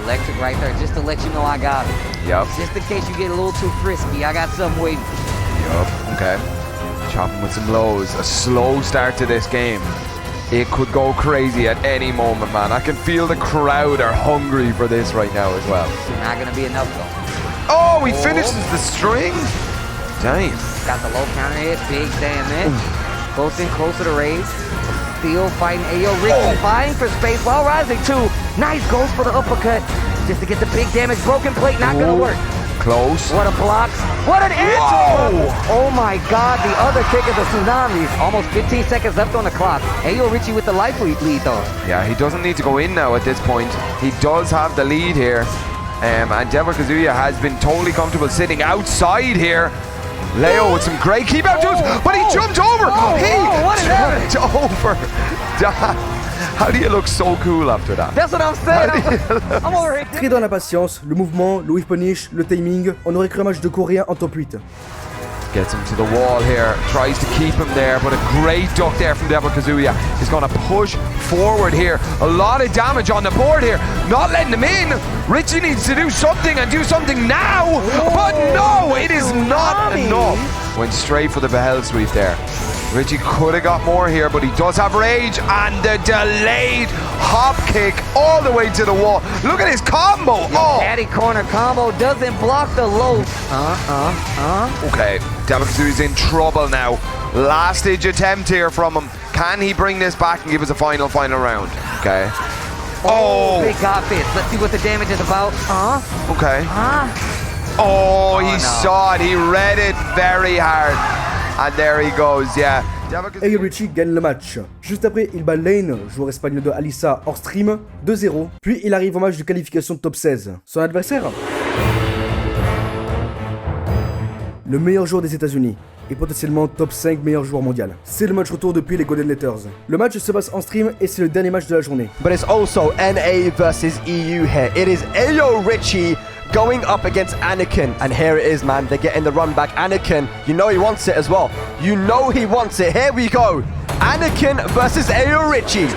Electric right there, just to let you know I got it. Yep. Just in case you get a little too frisky, I got something waiting. Yup, okay. Chopping with some lows. A slow start to this game. It could go crazy at any moment, man. I can feel the crowd are hungry for this right now as well. Not gonna be enough though. Oh, he finishes the string? Damn. Got the low counter hit, big damage. Close in, closer to raise. Still fighting Eorichi, fighting for space while rising too. Nice goes for the uppercut. Just to get the big damage. Broken plate, not gonna work. Close. What a block. What an answer! Oh my god, the other kick is a tsunami. Almost 15 seconds left on the clock. Eorichi with the life lead though. Yeah, he doesn't need to go in now at this point. He does have the lead here. And Devil Kazuya has been totally comfortable sitting outside here. Leo with some great keep out jumps, but he jumped over! What He jumped over! How do you look so cool after that? That's what I'm saying. I'm over here. Très dans la patience, le mouvement, le whip punish, le timing, on aurait cru un match de coréen en top 8. Gets him to the wall here, tries to keep him there, but a great duck there from Devil Kazuya. He's going to push forward here. A lot of damage on the board here, not letting him in. Richie needs to do something and do something now, but no, it is not enough. Went straight for the Behel sweep there. Richie could have got more here, but he does have rage, and the delayed hop kick all the way to the wall. Look at his combo. Caddy corner combo doesn't block the low. Okay, Devil Kazuya's in trouble now. Last ditch attempt here from him. Can he bring this back and give us a final round? Okay. Big God fist. Let's see what the damage is about. Okay. Oh, he saw it. He read it very hard. And there he goes, yeah. Eorichi gagne le match. Juste après, il bat Lane, joueur espagnol de Alisa, hors stream, 2-0. Puis il arrive au match de qualification de top 16. Son adversaire, le meilleur joueur des États-Unis et potentiellement top 5 meilleur joueur mondial. C'est le match retour depuis les Golden Letters. Le match se passe en stream et c'est le dernier match de la journée. But it's also NA versus EU here. It is Eorichi going up against Anakin, and here it is, man. They're getting the run back. Anakin, you know he wants it as well. You know he wants it. Here we go. Anakin versus Eorichi.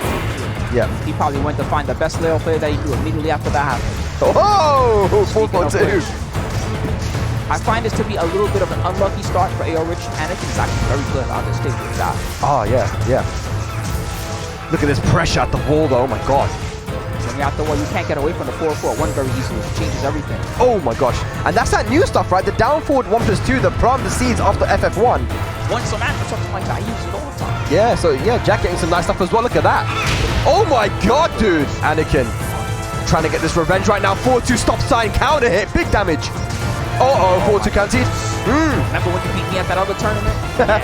Yeah. He probably went to find the best Leo player that he knew immediately after that happened. Oh, 4.2. I find this to be a little bit of an unlucky start for Eorichi. Anakin is actually very good on this stage with that. Oh, yeah. Look at this pressure at the wall, though. Oh, my God. When you're out the wall, you can't get away from the 4-4-1 very easily. It changes everything. Oh my gosh. And that's that new stuff, right? The down forward 1+2, the plant the seeds after FF1. Once some after something like that, I use it all the time. Yeah, so yeah, Jack getting some nice stuff as well. Look at that. Oh my god, dude. Anakin trying to get this revenge right now. 4-2 stop sign, counter hit, big damage. 4-2 counted. Remember when you beat me at that other tournament? Yeah.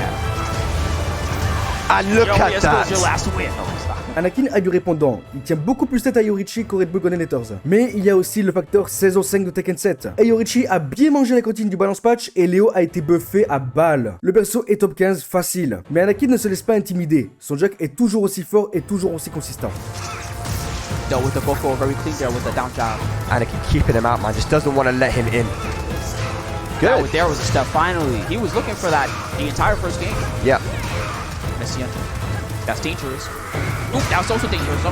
And look at Here's that. your last win. Oh, stop. Anakin a du répondant, il tient beaucoup plus tête à Yorichi qu'au Red Bull Golden Letters. Mais il y a aussi le facteur saison 5 de Tekken 7. Et Yorichi a bien mangé la cantine du balance patch et Léo a été buffé à balle. Le perso est top 15 facile. Mais Anakin ne se laisse pas intimider. Son jack est toujours aussi fort et toujours aussi consistant. Dealt with the Boko very clean there with the down jab. Anakin keeping him out, man. Just doesn't want to let him in. Good. That there was a step finally. He was looking for that the entire first game. Yeah. Messian. That's dangerous. Oop, that was also dangerous. Oh,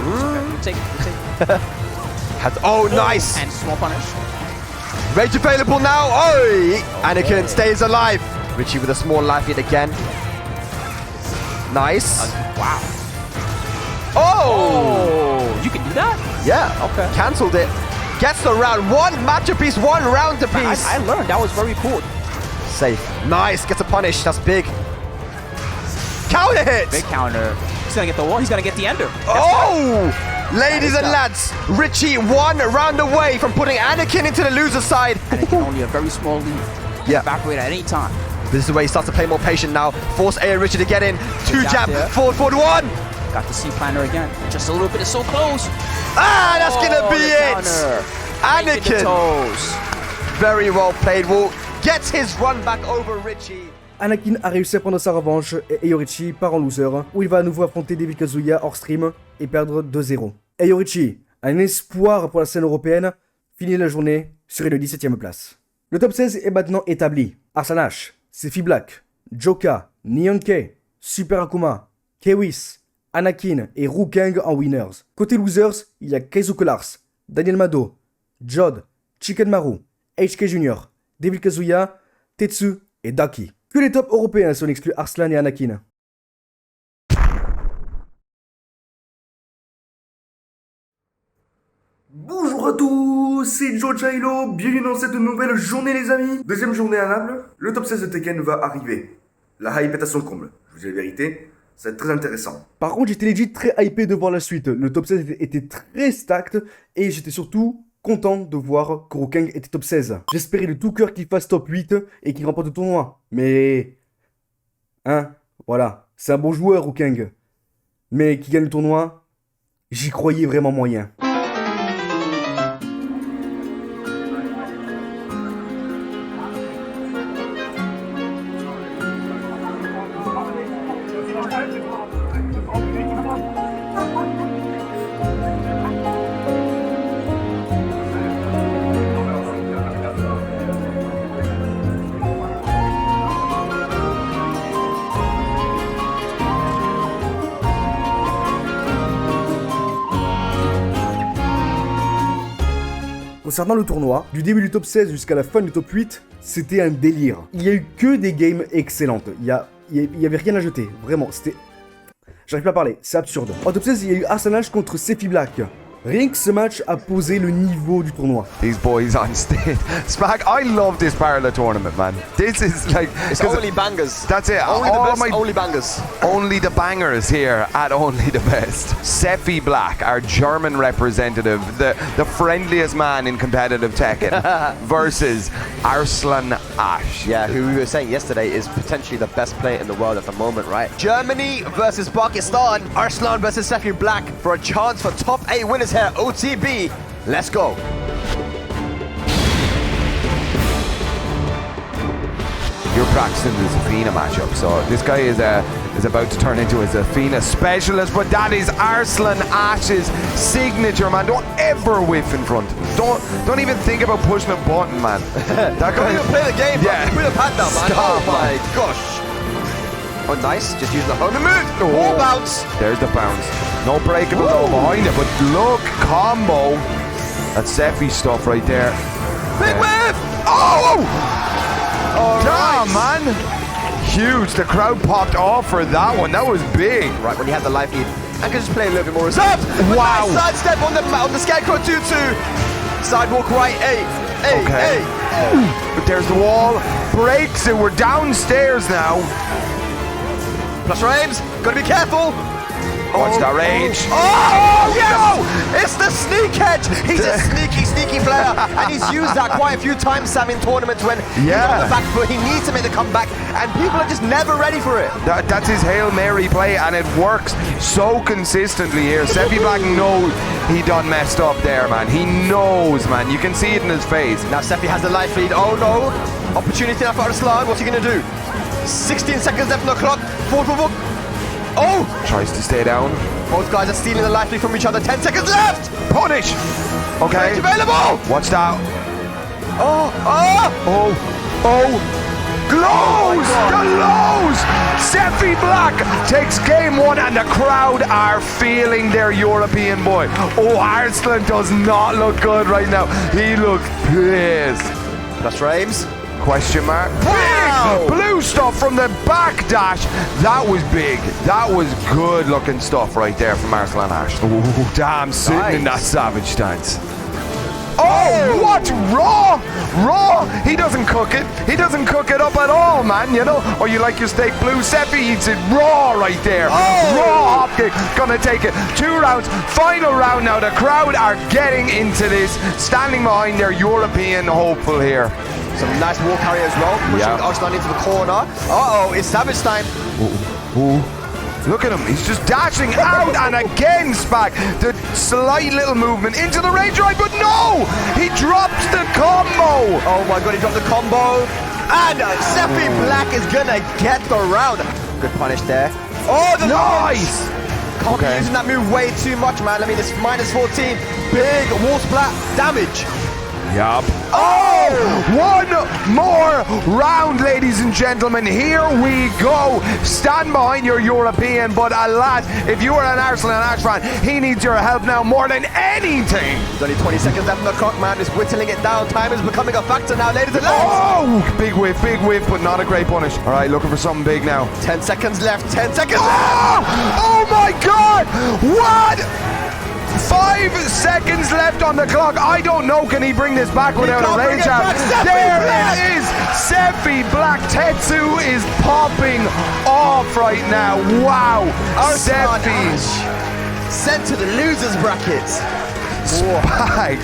we'll take it. Oh, nice. And small punish. Rage available now. Oh, Anakin stays alive. Richie with a small life hit again. Nice. Wow. Oh, you can do that? Yeah. Okay. Cancelled it. Gets the round. One match apiece, one round apiece. I learned that was very cool. Safe. Nice. Gets a punish. That's big. Counter hit. Big counter. He's gonna get the wall. He's gonna get the ender. Oh! Ladies and lads, Richie 1 round away from putting Anakin into the loser side. Anakin only a very small lead. Yeah. Evaporate at any time. This is where he starts to play more patient now. Force A and Richie to get in. 2 jab, there. forward 1. Got the C planner again. Just a little bit. It's so close. Ah, that's gonna be the it. counter. Anakin. Toes. Very well played. Will gets his run back over Richie. Anakin a réussi à prendre sa revanche et Yorichi part en loser, où il va à nouveau affronter Devil Kazuya hors stream et perdre 2-0. Et Yorichi, un espoir pour la scène européenne, finit la journée sur une 17ème place. Le top 16 est maintenant établi. Arslan Ash, Sephi Black, Joka, Neon K, Super Akuma, Kewis, Anakin et Ru Kang en winners. Côté losers, il y a Keizuke Lars, Daniel Mado, Jod, Chicken Maru, HK Jr., Devil Kazuya, Tetsu et Daki. Que les tops européens sont exclus Arslan et Anakin. Bonjour à tous, c'est Joe Chailo, bienvenue dans cette nouvelle journée les amis. Deuxième journée à Naples, le top 16 de Tekken va arriver. La hype est à son comble, je vous dis la vérité, ça va être très intéressant. Par contre j'étais legit très hypé de voir la suite, le top 16 était très stacked et j'étais surtout content de voir que Ru Kang était top 16. J'espérais de tout cœur qu'il fasse top 8 et qu'il remporte le tournoi. Mais... Hein, voilà, c'est un bon joueur Ru Kang. Mais qui gagne le tournoi, j'y croyais vraiment moyen. Concernant le tournoi, du début du top 16 jusqu'à la fin du top 8, c'était un délire. Il y a eu que des games excellentes. Il y avait rien à jeter. Vraiment, c'était... J'arrive pas à parler, c'est absurde. En top 16, il y a eu Arslan Ash contre Sephi Black. Rien que ce match a posé le niveau du tournoi. These boys on stage. Spag, I love this part of the tournament, man. This is like... It's only bangers. That's it. Only the best, only bangers. Only the bangers here at Only the Best. Sephi Black, our German representative, the friendliest man in competitive Tekken, versus Arslan Ash. Yeah, who we were saying yesterday is potentially the best player in the world at the moment, right? Germany versus Pakistan. Arslan versus Sephi Black for a chance for top 8 winners here. OTB. Let's go. You're practicing the Zafina matchup, so this guy is about to turn into a Zafina specialist, but that is Arslan Ash's signature, man. Don't ever whiff in front of him. Don't even think about pushing a button, man. That guy even play the game, yeah. Put a pad down, man. Stop, oh my gosh. Oh, nice. Just using the homing move. More bounce. There's the bounce. No breakable though behind it, but look, combo. That's Sephi stuff right there. Big whiff. Oh! Damn, man. Huge. The crowd popped off for that one. That was big. Right, when he had the life lead. I could just play a little bit more reserved. Wow. Nice side step on the Scarecrow 2-2. Sidewalk right. Okay. But there's the wall. Breaks it. We're downstairs now. Plus frames. Gotta be careful. Watch that rage. Oh, yes! It's the sneak edge. He's a sneaky player, and he's used that quite a few times, Sam, in tournaments when he's on the back foot. He needs to make the comeback, and people are just never ready for it. That's his Hail Mary play, and it works so consistently here. Sephi Black knows he done messed up there, man. He knows, man. You can see it in his face. Now Sephi has the life lead. Oh no! Opportunity now for Arslan. What's he gonna do? 16 seconds left on the clock. Forward. Oh! Tries to stay down. Both guys are stealing the life lead from each other. 10 seconds left! Punish! Okay. Rage available! Watch that. Oh! Glows! Glows! Sephi Black takes game one, and the crowd are feeling their European boy. Oh, Arslan does not look good right now. He looks pissed. That's Rames. Question mark. Wow! Big blue stuff from the back dash. That was big. That was good looking stuff right there from Arslan Ash. Oh, damn, sitting in that savage stance. Oh, what? Raw! He doesn't cook it. He doesn't cook it up at all, man, you know? Or you like your steak blue. Sephi eats it raw right there. Raw hop kick. Gonna take it. 2 rounds. Final round now. The crowd are getting into this. Standing behind their European hopeful here. Some nice wall carry as well. Pushing Arslan into the corner. Uh-oh, it's Savage time. Look at him, he's just dashing out, and again Spack, the slight little movement into the rage right, but no! He drops the combo! Oh my god, he dropped the combo. And Sephi Black is gonna get the round. Good punish there. Oh, the nice! Can't be using that move way too much, man. I mean, it's minus 14. Big wall splat damage. Yup. Oh! One more round, ladies and gentlemen. Here we go. Stand behind your European, but alas, if you are an Arslan Ash fan, he needs your help now more than anything. There's only 20 seconds left on the clock, man. Is whittling it down. Time is becoming a factor now, ladies and gentlemen. Oh! Big whiff, but not a great punish. All right, looking for something big now. 10 seconds left. 10 seconds left. Oh my God! What? 5 seconds left on the clock. I don't know. Can he bring this back without a rage out? There it is. Sephi Black. Tetsu is popping off right now. Wow. Sephi sent to the losers brackets. Spike.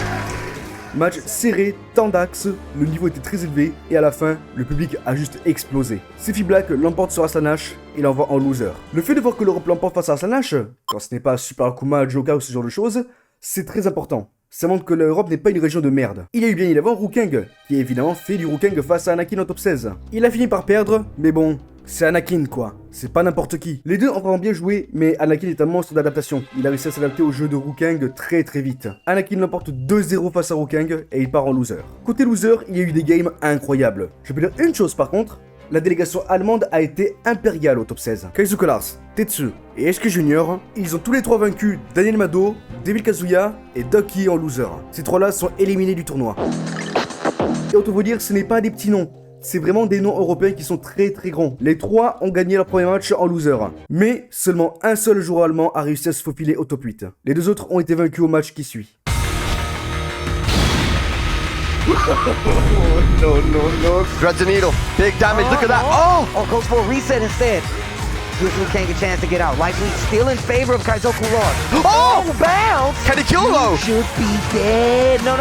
Match serré, temps d'axe, le niveau était très élevé et à la fin, le public a juste explosé. Sephi Black l'emporte sur Arslan Ash et l'envoie en loser. Le fait de voir que l'Europe l'emporte face à Arslan Ash, quand ce n'est pas Super Akuma, Joka ou ce genre de choses, c'est très important. Ça montre que l'Europe n'est pas une région de merde. Il y a eu bien évidemment Ruking, qui a évidemment fait du Ruking face à Anakin en top 16. Il a fini par perdre, mais bon, c'est Anakin quoi. C'est pas n'importe qui. Les deux ont vraiment bien joué, mais Anakin est un monstre d'adaptation. Il a réussi à s'adapter au jeu de Ruking très vite. Anakin l'emporte 2-0 face à Ruking et il part en loser. Côté loser, il y a eu des games incroyables. Je peux dire une chose par contre, la délégation allemande a été impériale au top 16. Kaisuke Lars, Tetsu et Esuke Junior, ils ont tous les trois vaincu Daniel Mado, Devil Kazuya et Ducky en loser. Ces trois-là sont éliminés du tournoi. Et autant vous dire, ce n'est pas des petits noms. C'est vraiment des noms européens qui sont très grands. Les trois ont gagné leur premier match en loser. Mais seulement un seul joueur allemand a réussi à se faufiler au top 8. Les deux autres ont été vaincus au match qui suit. No. Threads the needle. Big damage. Look at that. Oh! Goes for a reset instead. Suzu can't get a chance to get out. Life lead still in favor of Kaizoku Lord. Oh! Bounce! Can he kill though? Should be dead. No.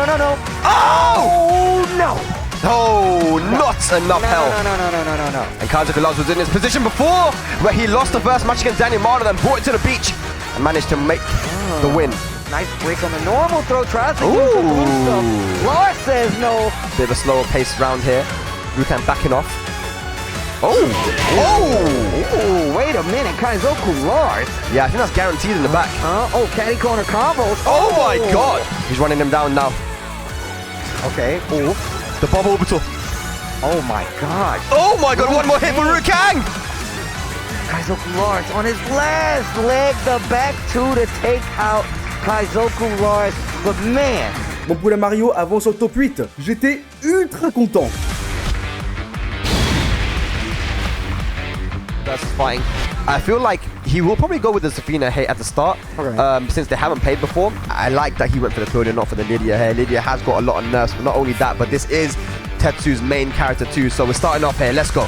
Oh! No! Oh, not enough health. No. And Kaizoku Lord was in this position before, where he lost the first match against Daniel Marlon and brought it to the beach and managed to make the win. Nice break on the normal throw. Tries to use the blue stuff. Lars says no. Bit of a slower pace round here. Rukan backing off. Oh, wait a minute. Kaizoku Lars. Yeah, I think that's guaranteed in the back. Caddy corner combos. Oh my God. He's running him down now. Okay. The bomb orbital. Oh my God. Oh my God, one more hit for Rukang. Kaizoku Lars on his last leg, the back two to take out Kaizoku Lars. But man. Mon poulain Mario avance au top 8. J'étais ultra content. That's fine. I feel like he will probably go with the Zafina Hey at the start, since they haven't played before. I like that he went for the Claudia, not for the Lydia Hey. Lydia has got a lot of nerfs, but not only that, but this is Tetsu's main character too. So we're starting off here. Let's go.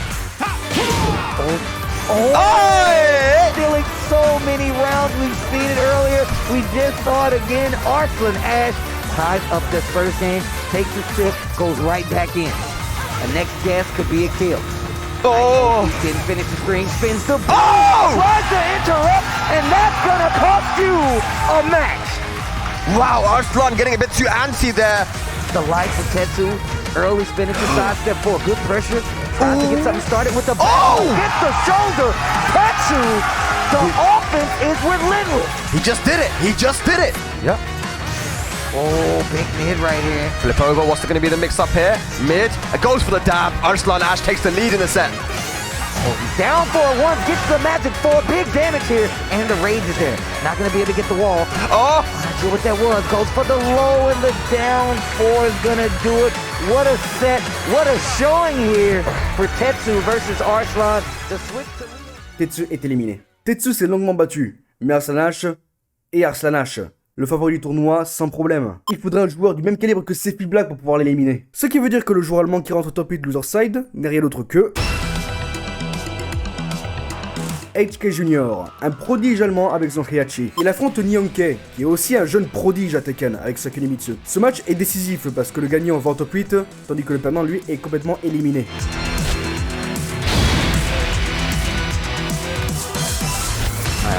Stealing so many rounds. We've seen it earlier. We just saw it again. Arslan Ash ties up this first game, takes a sip, goes right back in. The next guess could be a kill. He didn't finish the string, spins the ball, tries to interrupt, and that's gonna cost you a match. Wow, Arslan getting a bit too antsy there. The life of Tetsu, early spinning to sidestep for good pressure, trying to get something started with the ball. Hits the shoulder. Tetsu, the offense is relentless. He just did it. He just did it. Yep. Oh, big mid right here. Flip over. What's going to be the mix-up here? Mid. It goes for the dab. Arslan Ash takes the lead in the set. Down 4-1, gets the magic 4, big damage here, and the rage is there. Not going to be able to get the wall. Not sure what that was. Goes for the low, and the down 4 is going to do it. What a set, what a showing here for Tetsu versus Arslan. The switch to Tetsu est éliminé. Tetsu s'est longuement battu, mais Arslan Ash, le favori du tournoi sans problème. Il faudrait un joueur du même calibre que Sefi Black pour pouvoir l'éliminer. Ce qui veut dire que le joueur allemand qui rentre au top 8 loser side n'est rien d'autre que HK Junior, un prodige allemand avec son Heihachi. Il affronte Nihonke, qui est aussi un jeune prodige à Tekken avec sa Kunimitsu. Ce match est décisif parce que le gagnant va au top 8, tandis que le perdant lui est complètement éliminé.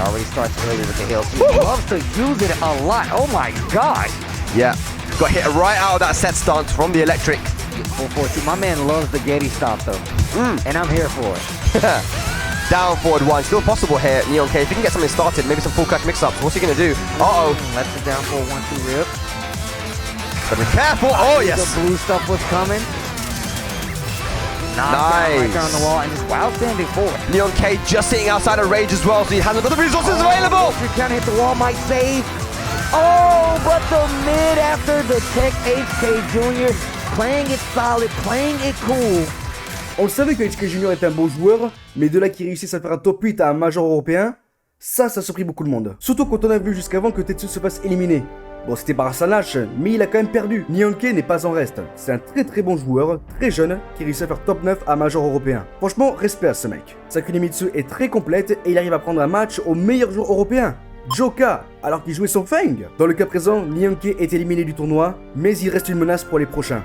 already starts early with the hills. He loves to use it a lot. Oh my gosh. Yeah, got hit right out of that set stance from the electric. 4-4-2. My man loves the Getty stop though. And I'm here for it. Down forward one, still possible here, Nihonke. If you can get something started, maybe some full catch mix-ups, what's he gonna do? Lets the down forward 1-2 rip. But be careful, yes! The blue stuff was coming. Nice. Right there on the wall and just outstanding forward. Nihonke just sitting outside of Rage as well, so he has another resources available! If you're trying to hit the wall, might save. Oh, but the mid after the Tech HK Jr. playing it solid, playing it cool. On le savait que HK Junior était un bon joueur, mais de là qu'il réussisse à faire un top 8 à un major européen, ça a surpris beaucoup de monde. Surtout quand on a vu jusqu'avant que Tetsu se fasse éliminer. Bon, c'était par Arslan Ash, mais il a quand même perdu. Nihonke n'est pas en reste. C'est un très bon joueur, très jeune, qui réussit à faire top 9 à major européen. Franchement, respect à ce mec. Sa Kunimitsu est très complète et il arrive à prendre un match au meilleur joueur européen, Joka, alors qu'il jouait son Feng. Dans le cas présent, Nihonke est éliminé du tournoi, mais il reste une menace pour les prochains.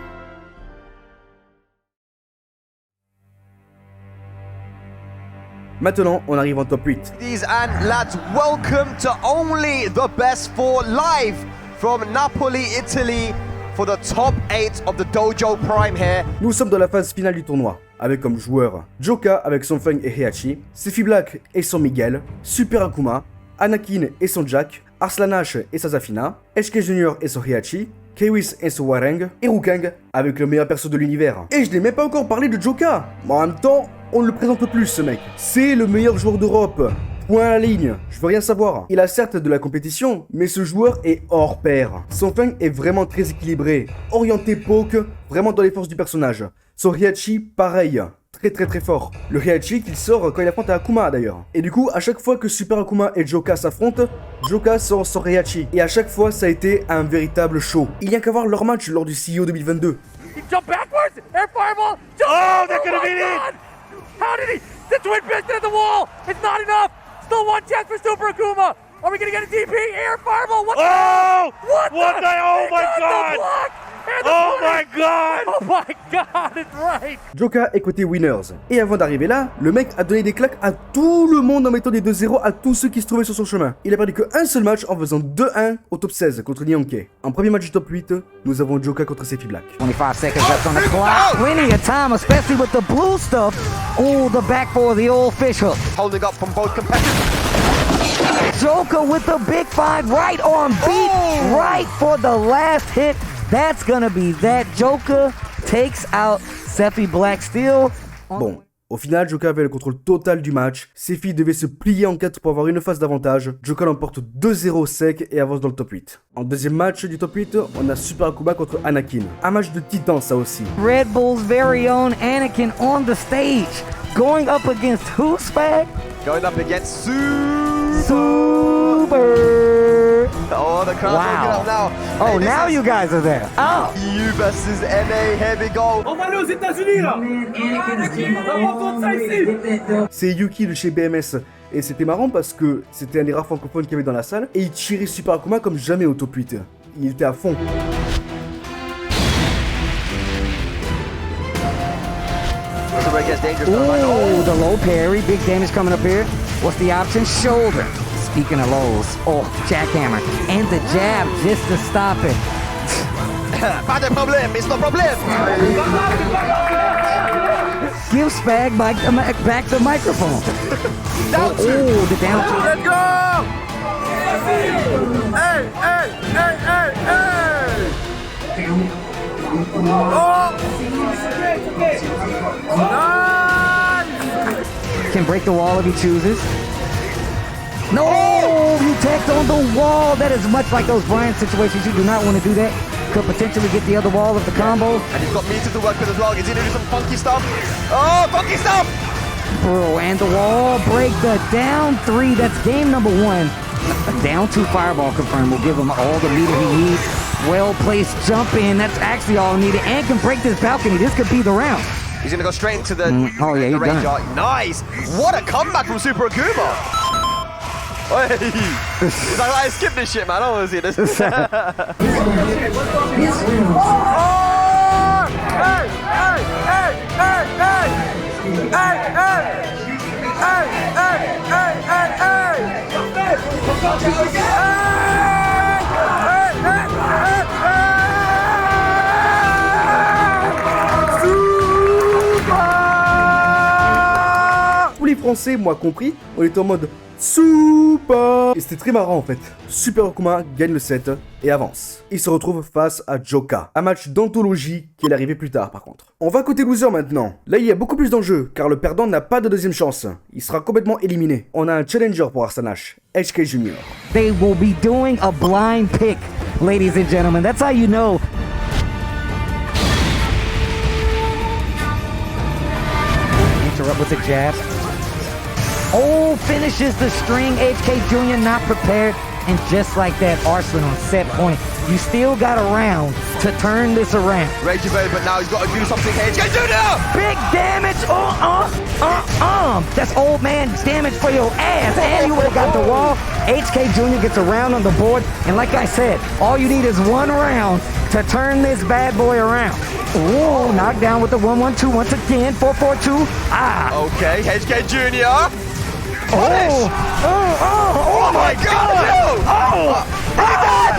Maintenant, on arrive en top 8. Ladies and lads, welcome to Only the Best 4 live from Napoli, Italy for the top 8 of the Dojo Prime here. Nous sommes dans la phase finale du tournoi, avec comme joueurs Joka avec son Feng et Heihachi, Sefi Black et son Miguel, Super Akuma, Anakin et son Jack, Arslan Ash et sa Zafina, HK Junior et son Heihachi, Kewis et son Wareng, et Rukang avec le meilleur perso de l'univers. Et je n'ai même pas encore parlé de Joka, mais en même temps, on ne le présente plus ce mec. C'est le meilleur joueur d'Europe. Point à la ligne, je veux rien savoir. Il a certes de la compétition, mais ce joueur est hors pair. Son Feng est vraiment très équilibré, orienté poke, vraiment dans les forces du personnage. Son Heihachi, pareil. Très fort. Le Heihachi qu'il sort quand il affronte Akuma d'ailleurs. Et du coup, à chaque fois que Super Akuma et Joka s'affrontent, Joka sort son Heihachi. Et à chaque fois, ça a été un véritable show. Il n'y a qu'à voir leur match lors du CEO 2022. He jumped backwards! Air fireball! Oh, they're gonna beat it! How did he? The twin piston at the wall! It's not enough! Still one chance for Super Akuma! Are we gonna get a DP? Air fireball! What the? Oh! What the? Oh my god! Oh my god! Oh my god, it's right! Joka est côté winners. Et avant d'arriver là, le mec a donné des claques à tout le monde en mettant des 2-0 à tous ceux qui se trouvaient sur son chemin. Il a perdu qu'un seul match en faisant 2-1 au top 16 contre Nihonke. En premier match du top 8, nous avons Joka contre Sefi Black. 25 seconds left on the clock. Plenty of time, especially with the blue stuff. Oh, the back for the old fish hook. Holding up from both competitors. Joka with the big five right on beat, right for the last hit. That's gonna be that. Joka takes out Sefi Black still. Bon, au final, Joka avait le contrôle total du match. Sefi devait se plier en 4 pour avoir une phase d'avantage. Joka l'emporte 2-0 sec et avance dans le top 8. En deuxième match du top 8, on a Super Akuma contre Anakin. Un match de titan ça aussi. Red Bull's very own Anakin on the stage. Going up against who, Spag? Going up against Super. Oh, the crowd's waking up now. Oh, now you guys are there. Oh. EU versus NA, here we go. On va aller aux États-Unis là. On va entendre ça ici. C'est Yuki de chez BMS. Et c'était marrant parce que c'était un des rares francophones qu'il y avait dans la salle. Et il tirait Super Akuma comme jamais au top 8. Il était à fond. Ooh, the low parry. Big damage coming up here. What's the option? Shoulder. Speaking of lows. Oh, jackhammer. And the jab just to stop it. Pas de problème, it's no problem. Give Spag back the microphone. Oh, the down. Let's go! Hey, hey, hey, hey, hey! Oh! Nice! Can break the wall if he chooses. No! You tacked on the wall. That is much like those Brian situations. You do not want to do that. Could potentially get the other wall of the combo. And he's got meter to work with as well. Is he gonna do some funky stuff? Oh, funky stuff! Bro, and the wall break the down 3. That's game number 1. Down 2 fireball confirmed. Will give him all the meter he needs. Well-placed jump in. That's actually all needed. And can break this balcony. This could be the round. He's gonna go straight into the, oh, yeah, the range done. art. Nice! What a comeback from Super Akuma! Hey! He's like, I skipped this shit, man. I don't want to see this. Oh! Hey! Hey! Hey! Hey! Hey! Hey! Hey! Hey! Hey! Hey! Tous les Français, moi compris, on était en mode super. Et c'était très marrant en fait. Super Akuma gagne le set et avance. Il se retrouve face à Joka. Un match d'anthologie qui est arrivé plus tard par contre. On va côté loser maintenant. Là il y a beaucoup plus d'enjeux car le perdant n'a pas de deuxième chance. Il sera complètement éliminé. On a un challenger pour Arsanash, HK Junior. They will be doing a blind pick, ladies and gentlemen. That's how you know. Interrupt with the jab. Oh, finishes the string. HK Jr. not prepared. And just like that, Arslan on set point. You still got a round to turn this around. Rage available, but now he's got to do something. HK Jr. Big damage. That's old man damage for your ass. And you would have got the wall. HK Jr. gets a round on the board. And like I said, all you need is one round to turn this bad boy around. Ooh, knockdown with the 1-1-2 once again. 4-4-2. Ah. Okay, HK Jr. Oh my God!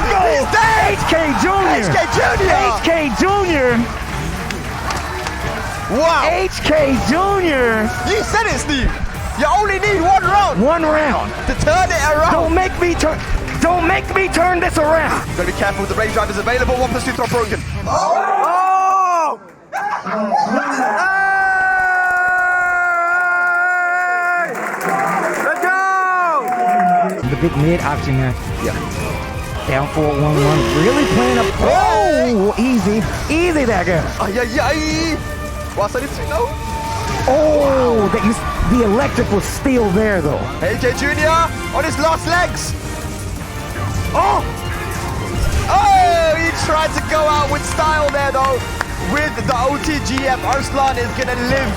He's dead! HK Jr. HK Jr. HK Jr. Wow! HK Jr. You said it, Steve. You only need one round. One round to turn it around. Don't make me turn this around. Gotta be careful with the range drivers available. 1+2 throw broken. Oh! Let's go! The big mid option here. Yeah. Down 4-1-1. Really playing up. Oh, easy that guy. What's that? No. Oh, the electric was still there though. HK Jr. on his last legs. Oh, he tried to go out with style there though. With the OTGF, Arslan is gonna live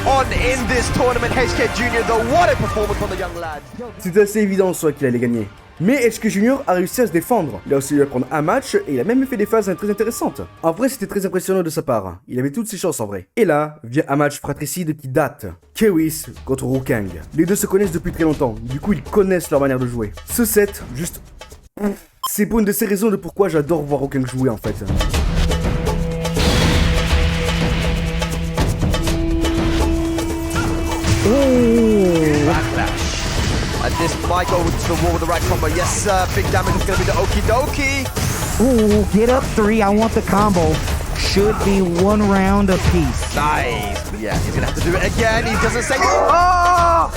on in this tournament. HK Jr. though, what a performance from the young lad. C'était assez évident en soi qu'il allait gagner. Mais HK Junior a réussi à se défendre. Il a aussi eu à prendre un match et il a même fait des phases très intéressantes. En vrai, c'était très impressionnant de sa part. Il avait toutes ses chances en vrai. Et là, vient un match fratricide qui date. Kewis contre Rukang. Les deux se connaissent depuis très longtemps. Du coup, ils connaissent leur manière de jouer. Ce set, juste... c'est pour une de ces raisons de pourquoi j'adore voir Rukang jouer en fait. And this might go to the wall with the right combo. Yes, sir. Big damage is going to be the okie dokie. Ooh, get up 3. I want the combo. Should be one round apiece. Nice. Yeah, he's going to have to do it again. He doesn't say... Oh!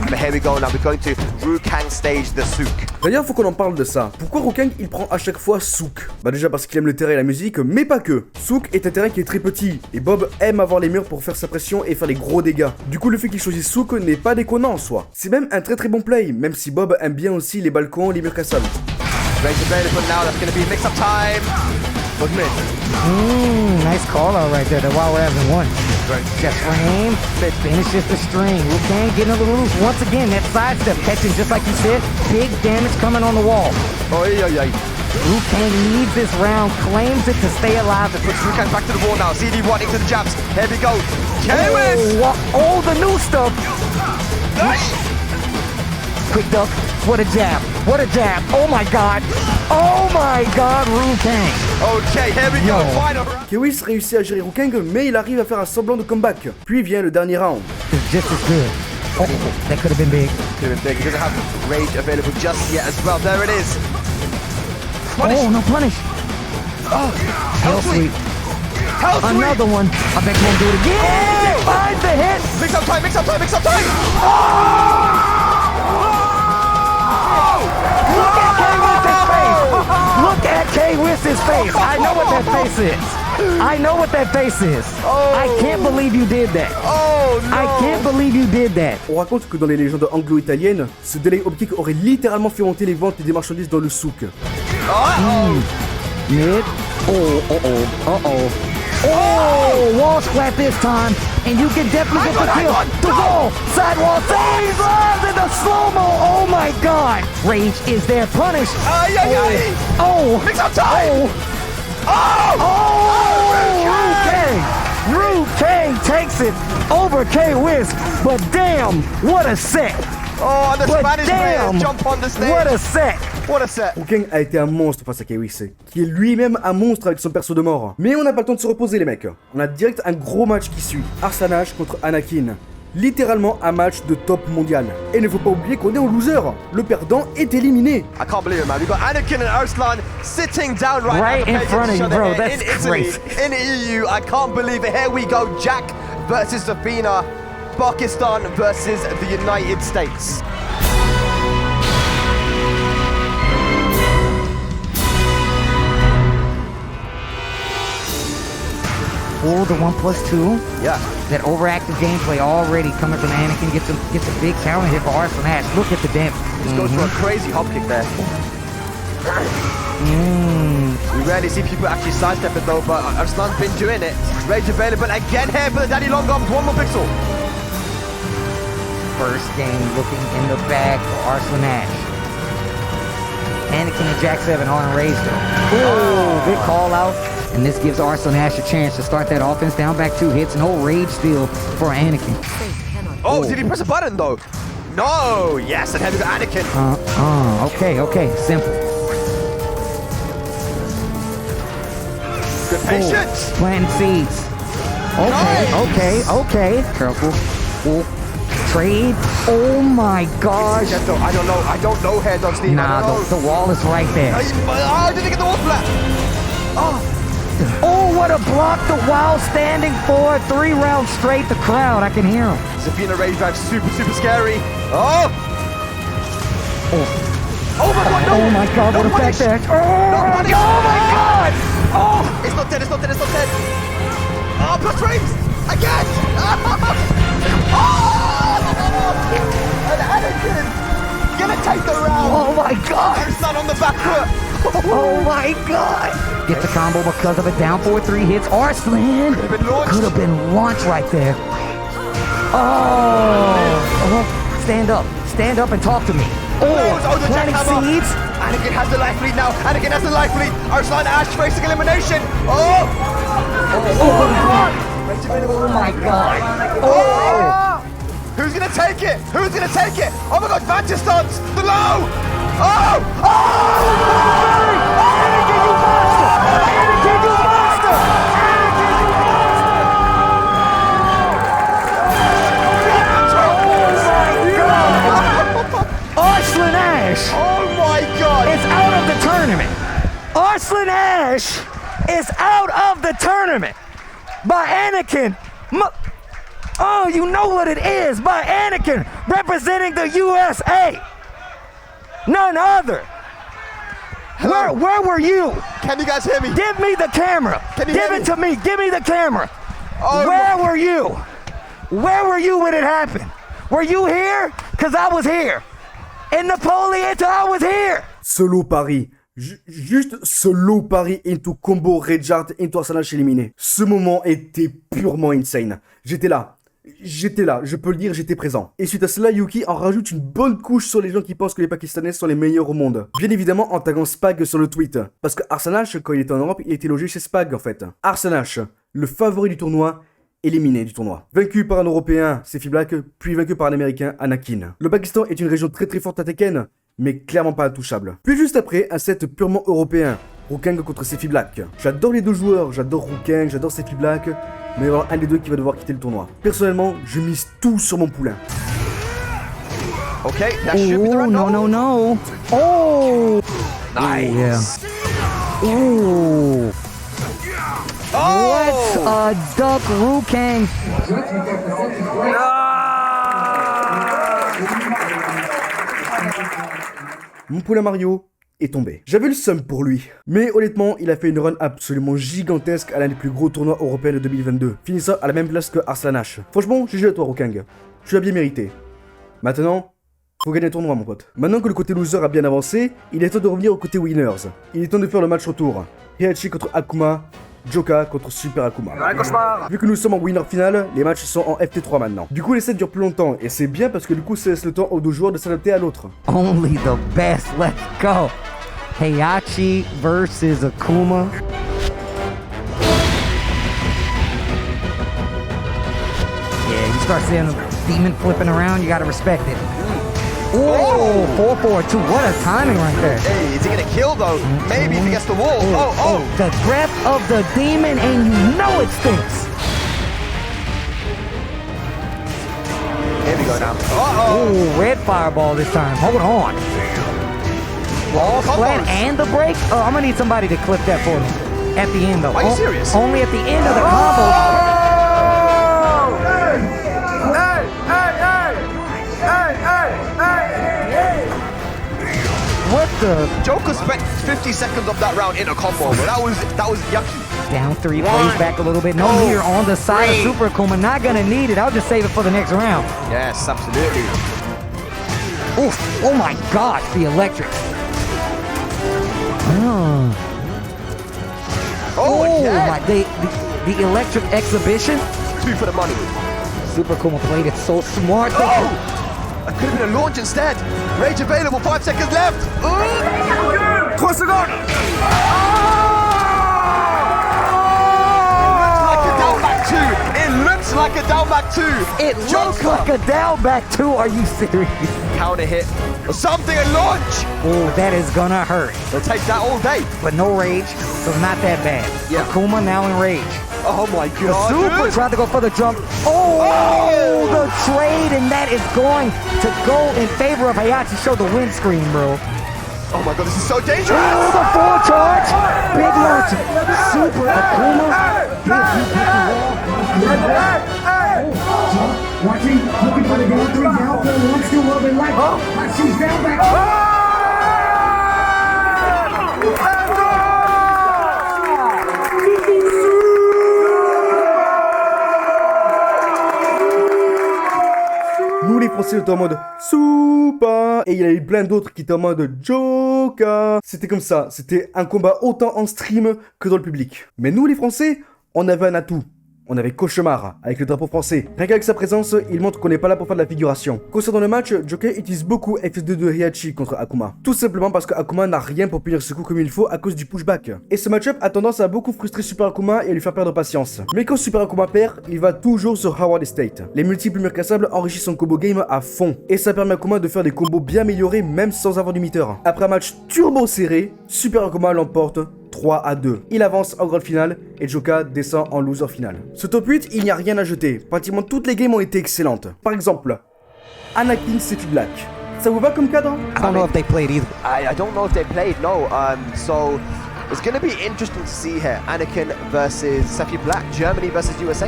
But here we go, now we're going to Rukang stage the Souk. D'ailleurs, faut qu'on en parle de ça. Pourquoi Rukang il prend à chaque fois Souk? Bah déjà parce qu'il aime le terrain et la musique, mais pas que. Souk est un terrain qui est très petit, et Bob aime avoir les murs pour faire sa pression et faire des gros dégâts. Du coup, le fait qu'il choisisse Souk n'est pas déconnant en soi. C'est même un très bon play, même si Bob aime bien aussi les balcons, les murs cassables. Rage available now, that's going to be mix-up time. Look mid. Nice call out right there. The Wild Ravs in one. Just frame, finishes the string. Rukang getting a little loose. Once again, that sidestep catching, just like you said, big damage coming on the wall. Rukang needs this round, claims it to stay alive. It puts Rukang back to the wall now. CD1 into the jabs. Here we go. K-Wiz! Oh, the new stuff. Quick duck. What a jab. What a jab. Oh my god. Oh my god, Rukang. Okay, here we go. Final round. K-Wiz réussit à gérer Rukang, mais il arrive à faire un semblant de comeback. Puis vient le dernier round. It's just as good. Oh, that could have been big. Could have been big. He doesn't have rage available just yet as well. There it is. Punish. Oh, no punish. Oh, hell sweep. Hell sweep. Another one. I bet you won't do it again. Finds the hit. Mix up time, mix up time, mix up time. Look at K-Wiz's face. I know what that face is. I know what that face is. I can't believe you did that. Oh no. I can't believe you did that. On raconte que dans les légendes anglo-italiennes, ce delay hop kick aurait littéralement fait monter les ventes des marchandises dans le souk. Mid. Oh, wall splat this time, and you can definitely get the kill. The wall, sidewall, saves lives in the slow-mo. Oh my god. Rage is there, punish. Oh, mix up time. Rukang takes it over K-Wiz, but damn, what a set. Oh, and the Spanish players jump on the stage. What a set. What a set. Rukang a été un monstre face à K-Wiz, qui est lui-même un monstre avec son perso de mort. Mais on n'a pas le temps de se reposer les mecs. On a direct un gros match qui suit. Arslanage contre Anakin. Littéralement un match de top mondial. Et ne faut pas oublier qu'on est au loser. Le perdant est éliminé. I can't believe it, man. We've got Anakin and Arslan sitting down right in front of you, bro. That's in Italy, crazy. in the EU. I can't believe it. Here we go. Jack versus Safina. Pakistan versus the United States. Oh, the 1+2. Yeah. That overactive gameplay already coming from Anakin gets a big counter hit for Arslanage. Look at the damage. Just goes for a crazy hop kick there. We rarely see people actually sidestep it though, but Arslan's been doing it. Rage available again here for the Daddy Long Arms. One more pixel. First game looking in the bag for Arslanage. Anakin and Jack 7 on Rage though. Oh, big call out. And this gives Arslanage a chance to start that offense down back 2 hits. No rage steal for Anakin. Oh, did he press a button though? No, yes, and here we go Anakin. Okay, simple. Good patience. Planting seeds. Okay. Careful. Trade. Oh my gosh. I don't know head on Steve. Nah, the wall is right there. Oh, did he get the wall flat? Oh, what a block the Wild standing for. 3 rounds straight, the crowd, I can hear him. Safina Rage Drive, super scary. Oh my god, no! Oh my god, what a back dash. Oh my god! Oh! It's not dead. Oh, plus frames! Again! And Anakin gonna take the round! Oh my god! Arslan on the back foot! Oh my god! Get the combo because of it. Down 4-3 hits. Arslan could have been launched right there. Oh! Stand up and talk to me. Oh, planting seeds. Anakin has the life lead now. Arslan Ash facing elimination. Oh my god. Oh! Who's gonna take it? Oh my god, Vantage stance! The low! Anakin, you monster! Arslanage! Oh my god! Is out of the tournament! Arslanage is out of the tournament! By Anakin! Oh, you know what it is by Anakin representing the USA. None other. Where were you? Can you guys hear me? Give me the camera. Can you Give hear it me? to me. Give me the camera. Oh, Where were you? Where were you when it happened? Were you here? Because I was here. In Napoleon, I was here. Solo Paris. Juste solo Paris into combo Reinhardt into Arslanach éliminé. Ce moment était purement insane. J'étais là, je peux le dire, j'étais présent. Et suite à cela, Yuki en rajoute une bonne couche sur les gens qui pensent que les Pakistanais sont les meilleurs au monde. Bien évidemment en taguant Spag sur le tweet. Parce que Arslanach, quand il était en Europe, il était logé chez Spag en fait. Arslanach, le favori du tournoi, éliminé du tournoi. Vaincu par un Européen, Sefi Black, puis vaincu par un Américain, Anakin. Le Pakistan est une région très forte à Tekken, mais clairement pas intouchable. Puis juste après, un set purement européen, Rukang contre Sefi Black. J'adore les deux joueurs, j'adore Rukang, j'adore Sefi Black, mais il va y avoir un des deux qui va devoir quitter le tournoi. Personnellement, je mise tout sur mon poulain. Ok, that should be the right. No. Oh! Nice. Yeah. Ooh. What a duck, Rukang. Mon poulain Mario est tombé. J'avais le seum pour lui, mais honnêtement, il a fait une run absolument gigantesque à l'un des plus gros tournois européens de 2022, finissant à la même place que Arslanach. Franchement, GG à toi, Rukang. Tu l'as bien mérité. Maintenant, faut gagner le tournoi, mon pote. Maintenant que le côté loser a bien avancé, il est temps de revenir au côté winners. Il est temps de faire le match retour. Heihachi contre Akuma, Joka contre Super Akuma. Vu que nous sommes en winner final, les matchs sont en FT3 maintenant. Du coup, les sets durent plus longtemps, et c'est bien parce que du coup, ça laisse le temps aux deux joueurs de s'adapter à l'autre. Only the best, let's go. Heihachi versus Akuma. Yeah, you start seeing the demon flipping around, you gotta respect it. Oh, 4-4-2, what a timing right there. Hey, is he gonna kill though? Maybe if he gets the wall. Oh. The breath of the demon, and you know it stinks. Here we go now. Oh, red fireball this time. Hold on. Ball flat and the break. Oh, I'm gonna need somebody to clip that for me. At the end though. Are you serious? Only at the end of the combo. What the? Joker spent 50 seconds of that round in a combo, but that was yucky. Down three, plays back a little bit. No meter on the side of Super Akuma. Not gonna need it. I'll just save it for the next round. Yes, absolutely. Oof. Oh my gosh, the electric. Oh yeah. My, the electric exhibition. 2 for the money. Super Akuma played it so smart. That could have been a launch instead. Rage available, 5 seconds left. 3 seconds. It looks like a down back 2. It looks like a down back 2. Are you serious? Counter hit or something and launch. Oh, that is gonna hurt. They'll take that all day. But no rage, so not that bad. Yeah. Akuma now in rage. Oh my The god. Super tried to go for the jump. Oh, the trade, and that is going to go in favor of Heihachi. Show the windscreen, bro. Oh my god, this is so dangerous. Oh, the full charge. Big launch. Super Akuma. Watching, looking for the down 3, down 4, wants to love it like, she's down back. Nous les Français étaient en mode Super, et il y avait plein d'autres qui étaient en mode Joka. C'était comme ça, c'était un combat autant en stream que dans le public. Mais nous les Français, on avait un atout. On avait Cauchemar avec le drapeau français. Rien qu'avec sa présence, il montre qu'on n'est pas là pour faire de la figuration. Concernant le match, Joka utilise beaucoup FS2 de Heihachi contre Akuma. Tout simplement parce que Akuma n'a rien pour punir ce coup comme il faut à cause du pushback. Et ce match-up a tendance à beaucoup frustrer Super Akuma et à lui faire perdre patience. Mais quand Super Akuma perd, il va toujours sur Howard Estate. Les multiples murs cassables enrichissent son combo game à fond. Et ça permet à Akuma de faire des combos bien améliorés même sans avoir du meter. Après un match turbo serré, Super Akuma l'emporte 3-2. Il avance en grande finale et Joka descend en loser final. Ce top 8, il n'y a rien à jeter. Pratiquement toutes les games ont été excellentes. Par exemple, Anakin Sefi Black. Ça vous va comme cadre? I don't know if they played either. I don't know if they played, no. So it's going to be interesting to see here. Anakin versus Sefi Black, Germany versus USA.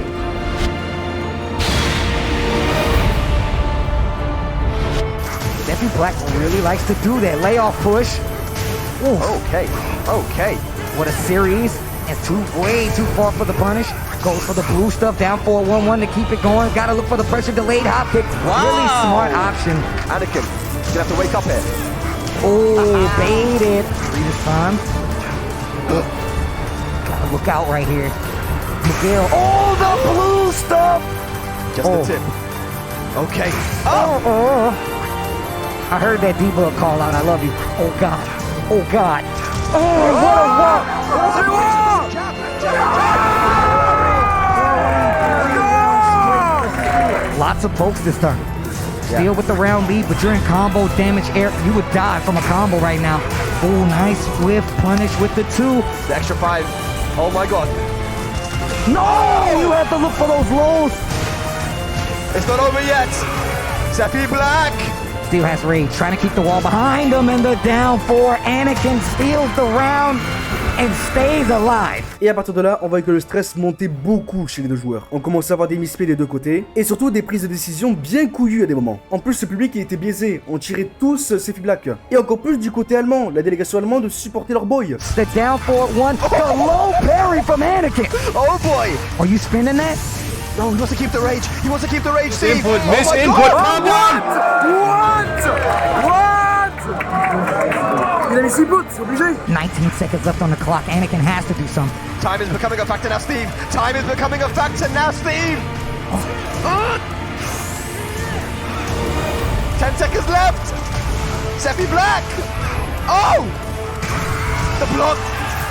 Black really likes to do that. Layoff push. Ooh. Okay. What a series. It's way too far for the punish. Goes for the blue stuff, down 4-1-1 to keep it going. Gotta look for the pressure, delayed hop kick. Wow. Really smart option. Anakin, you're gonna have to wake up here. Oh, baited. This time. Gotta look out right here. Miguel. Oh, the blue stuff. Just the tip. Okay. I heard that D-Bug call out. I love you. Oh, God. Oh, God. Oh, what a walk. Lots of pokes this turn. Still with the round lead, but you're in combo damage air. You would die from a combo right now. Oh, nice whiff punish with the 2. The extra 5. Oh my god. No! You have to look for those lows. It's not over yet. Sephi Black. Still has rage, trying to keep the wall behind him, and the down 4. Anakin steals the round and stays alive. Et à partir de là, on voit que le stress montait beaucoup chez les deux joueurs. On commençait à avoir des misplays des deux côtés, et surtout des prises de décision bien couillues à des moments. En plus, ce public était biaisé, on tirait tous Sephi Black. Et encore plus du côté allemand, la délégation allemande supportait leur boy. The down 4-1, the low parry from Anakin. Oh boy. Are you spinning that? No, he wants to keep the rage. He wants to keep the rage, Steve. Input, miss input. Il a mis 6 bouts, c'est obligé. 19 seconds left on the clock. Anakin has to do something. Time is becoming a factor now, Steve. Time is becoming a factor now, Steve. 10 seconds left. Sephi Black. Oh! The block.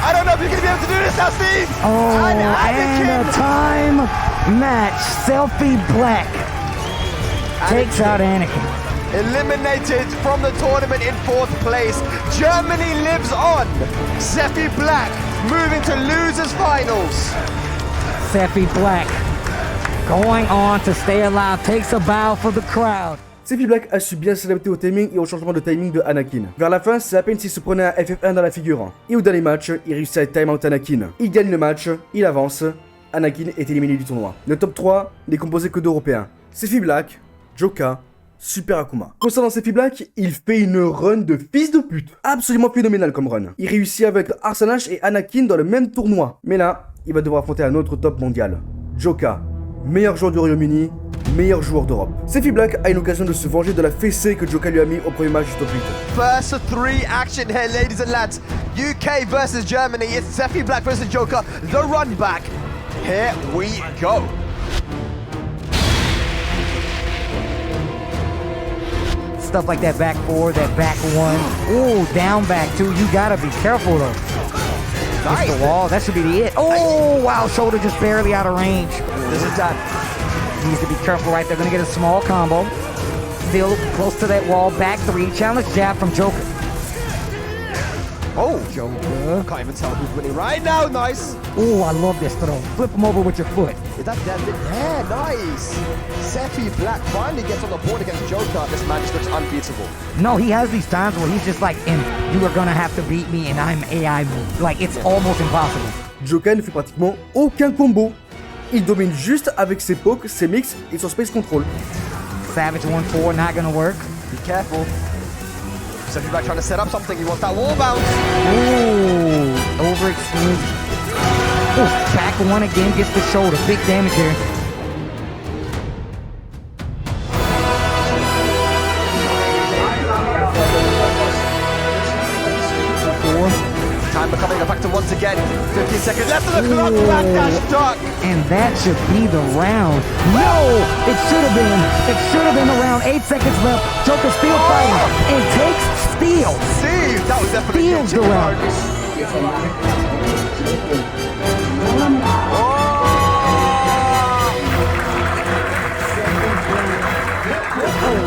I don't know if you're going to be able to do this now, Steve. Oh, and a time match. Sephi Black takes out Anakin. Eliminated from the tournament in 4th place. Germany lives on. Sephi Black moving to losers finals. Sephi Black going on to stay alive. Takes a bow for the crowd. Sephi Black a su bien s'adapter au timing et au changement de timing de Anakin. Vers la fin, c'est à peine s'il se prenait un FF1 dans la figure. Et au dernier match, il réussit à time out Anakin. Il gagne le match, il avance. Anakin est éliminé du tournoi. Le top 3 n'est composé que d'Européens. Sephi Black, Joka, Super Akuma. Concernant Sephi Black, il fait une run de fils de pute. Absolument phénoménal comme run. Il réussit avec Arslan H et Anakin dans le même tournoi. Mais là, il va devoir affronter un autre top mondial. Joka, meilleur joueur du Royaume-Uni, meilleur joueur d'Europe. Sephi Black a une occasion de se venger de la fessée que Joka lui a mis au premier match du top 8. First 3 action here, ladies and lads. UK versus Germany. It's Sephi Black versus Joka. The run back. Here we go. Stuff like that back 4, that back 1. Ooh, down back 2. You gotta be careful though. Nice. The wall. That should be the it. Oh, wow. Shoulder just barely out of range. This is done. Needs to be careful right there. Gonna get a small combo. Still close to that wall. Back 3. Challenge jab from Joka. Oh, Joka. Can't even tell who's winning right now. Nice. Oh, I love this throw. Flip him over with your foot. Is that yeah, nice. Sephi Black finally gets on the board against Joka. This man just looks unbeatable. No, he has these times where he's just like, and you are gonna have to beat me and I'm AI move. Like, it's almost impossible. Joka ne fait pratiquement aucun combo. Il domine juste avec ses pokes, ses mix et son space control. Savage 1-4, not gonna work. Be careful. Sephi Black trying to set up something. He wants that wall bounce. Ooh, overextended. Ooh, back 1 again, gets the shoulder. Big damage here. Time becoming a factor once again. 15 seconds left of the clock. Black dash duck. And that should be the round. No, it should have been. It should have been the round. 8 seconds left. Joka still fighting and takes steal. Steve, that was definitely steals the round.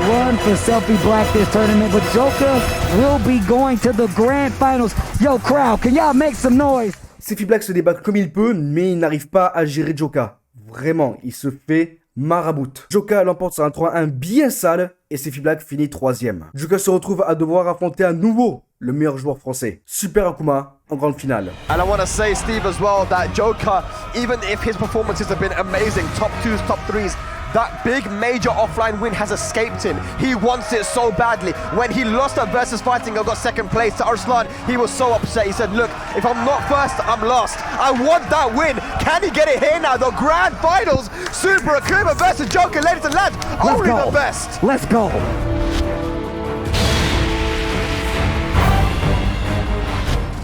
Run for Sephi Black this tournament, but Joka will be going to the grand finals. Yo, crowd, can y'all make some noise? Sephi Black se débat comme il peut, mais il n'arrive pas à gérer Joka. Vraiment, il se fait marabout. Joka l'emporte sur un 3-1 bien sale et Sephi Black finit 3ème. Joka se retrouve à devoir affronter à nouveau le meilleur joueur français, Super Akuma, en grande finale. And I want to say, Steve, as well, that Joka, even if his performances have been amazing, top 2s, top 3s, that big major offline win has escaped him. He wants it so badly. When he lost at Versus Fighting and got second place to Arslan, he was so upset. He said, look, if I'm not first, I'm lost. I want that win. Can he get it here now? The grand finals, Super Akuma versus Joker, ladies and lads. Only the best. Let's go.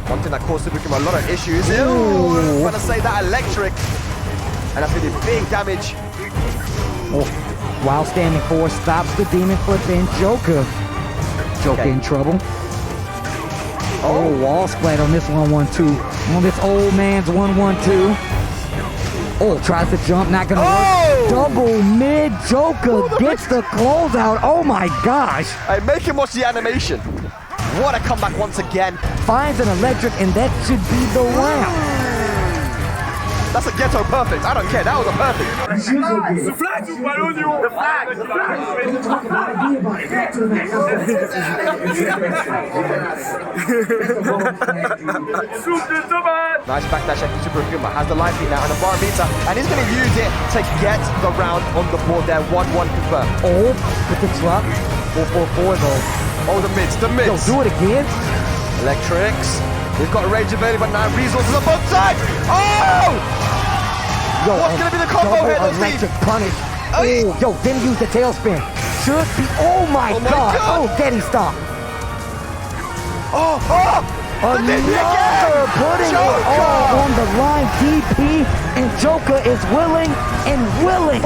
One thing that caused Super Akuma a lot of issues. Ooh, I was gonna say that electric. And that's gonna do big damage. While standing 4 stops the demon flip in Joker. Joker in trouble. Oh, wall splat on this 1-1-2. On this old man's 1-1-2. Oh, tries to jump, not gonna work. Double mid, Joker gets the closeout. Oh my gosh. Hey, make him watch the animation. What a comeback once again. Finds an electric, and that should be the round. That's a ghetto perfect. I don't care. That was a perfect. The flag! The flag! The flag! Nice backdash from Super Akuma. Has the life lead now and a bar meter. And he's going to use it to get the round on the board there. 1-1 confirmed. Oh, with the drop. 4-4-4 though. Oh, the mids. The mids. Yo, do it again. Electrics. We've got a range available now. Resources on both sides. Oh! Yo, what's going to be the combo here, though, electric Steve? punish. Oh, yo, didn't use the tailspin. Should be. Oh my god. Oh, Daddy stop. Another putting it all on the line. DP and Joker is willing to wait.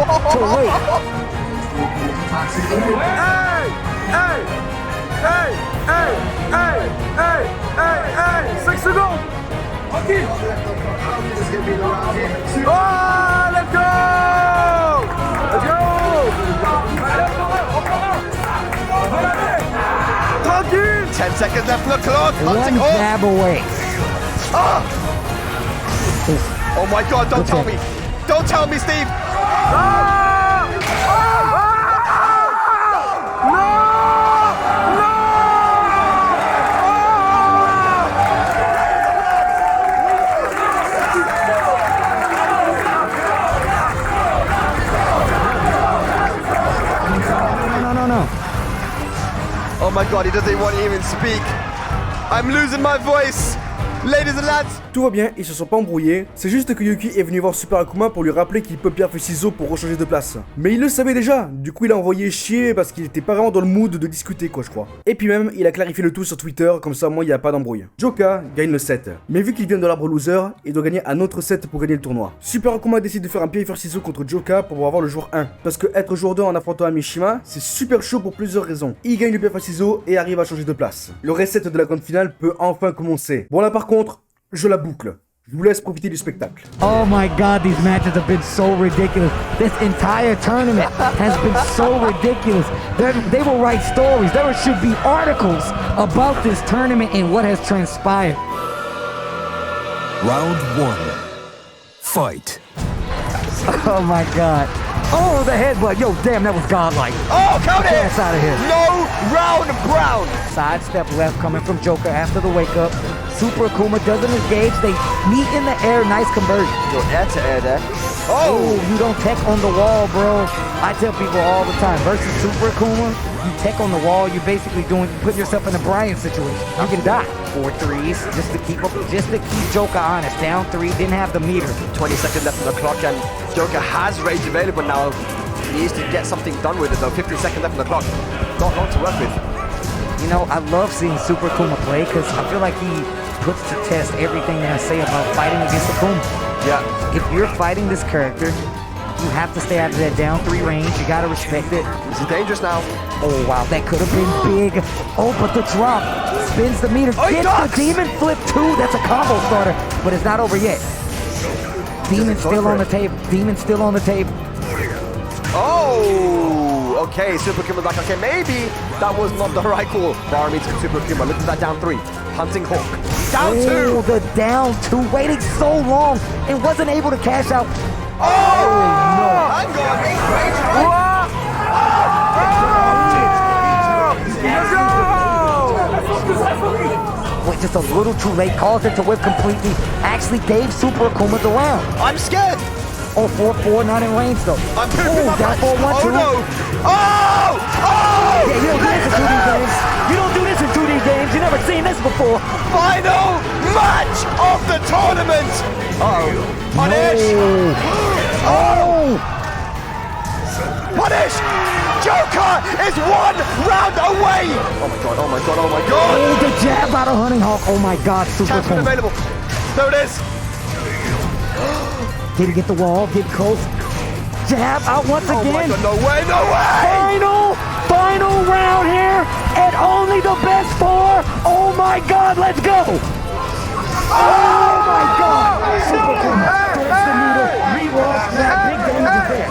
Hey, 6 secondes. Tranquille. Oh, let's go. Let's go. Tranquille. 10 seconds left on the clock. One jab away. Oh my god, don't tell me. Don't tell me, Steve. Oh my god, he doesn't want to even speak. I'm losing my voice. Ladies and lads. Tout va bien, ils se sont pas embrouillés. C'est juste que Yuki est venu voir Super Akuma pour lui rappeler qu'il peut pierre feuille ciseaux pour rechanger de place. Mais il le savait déjà, du coup il a envoyé chier parce qu'il était pas vraiment dans le mood de discuter quoi je crois. Et puis même, il a clarifié le tout sur Twitter, comme ça moi il y a pas d'embrouille. Joka gagne le set. Mais vu qu'il vient de l'arbre loser, il doit gagner un autre set pour gagner le tournoi. Super Akuma décide de faire un pierre feuille ciseaux contre Joka pour avoir le jour 1. Parce que être jour 2 en affrontant un Mishima, c'est super chaud pour plusieurs raisons. Il gagne le pierre feuille ciseaux et arrive à changer de place. Le reset de la grande finale peut enfin commencer. Bon là par contre, je la boucle. Je vous laisse profiter du spectacle. Oh my god, these matches have been so ridiculous. This entire tournament has been so ridiculous. They will write stories. There should be articles about this tournament and what has transpired. Round 1. Fight. Oh my god. Oh, the headbutt. Yo, damn, that was godlike. Oh, count it! Get out of here. No round brown. Sidestep left coming from Joker after the wake up. Super Akuma doesn't engage. They meet in the air. Nice conversion. Yo, air to air there. Oh, you don't tech on the wall, bro. I tell people all the time, versus Super Akuma, you tech on the wall, you're basically putting yourself in a Brian situation. You can die. 4 threes just to keep Joker honest. Down 3, didn't have the meter. 20 seconds left on the clock, and Joker has rage available now. He needs to get something done with it though. 15 seconds left on the clock. Not long to work with. You know, I love seeing Super Akuma play because I feel like he puts to test everything that I say about fighting against Akuma. Yeah. If you're fighting this character, you have to stay out of that down 3 range. You gotta respect it. This is dangerous now. Oh wow, that could have been big. Oh, but the drop spins the meter. Gets the demon flip too. That's a combo starter, but it's not over yet. Demon's still on the table. Demon's still on the table. Oh, okay. Super Akuma back. Okay, maybe that was not the right call. Bar meets Super Akuma. Look at that down 3. Hunting Hawk. Down 2. Oh, the down 2. Waiting so long and wasn't able to cash out. Oh, no. Hang on. Wait, just a little too late. Caused it to whip completely. Actually gave Super Akuma the round. I'm scared. Oh, 4-4, not in range though. I'm pooping my down pants. 4-1-2. Oh no! Oh! Oh! Yeah, you don't do this in 2D games. You don't do this in 2D games. You never seen this before. Final match of the tournament! Uh-oh. Punish! Oh! Punish! Joker is 1 round away! Oh my god, oh my god, oh my god! Oh, the jab out of Hunting Hawk. Oh my god, super Champion cool. available. There it is. Did he get the wall? Get close. Jab out once again. Oh my god, no way, no way! Final round here, and only the best 4. Oh my god, let's go! Oh my god! Super cool. Threads the needle, rerolls, that big damage is there.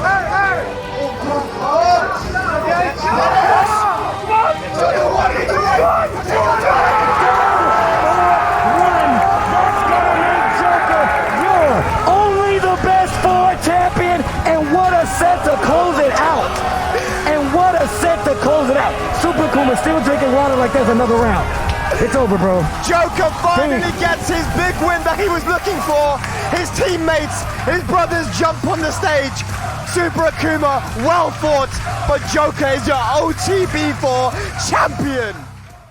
Only the best 4 champion, and what a set to close it out! And what a set to close it out! Super Kuma still drinking water like there's another round. It's over, bro. Joker finally gets his big win that he was looking for. His teammates, his brothers jump on the stage. Super Akuma, well fought, but Joker is your OTB4 champion.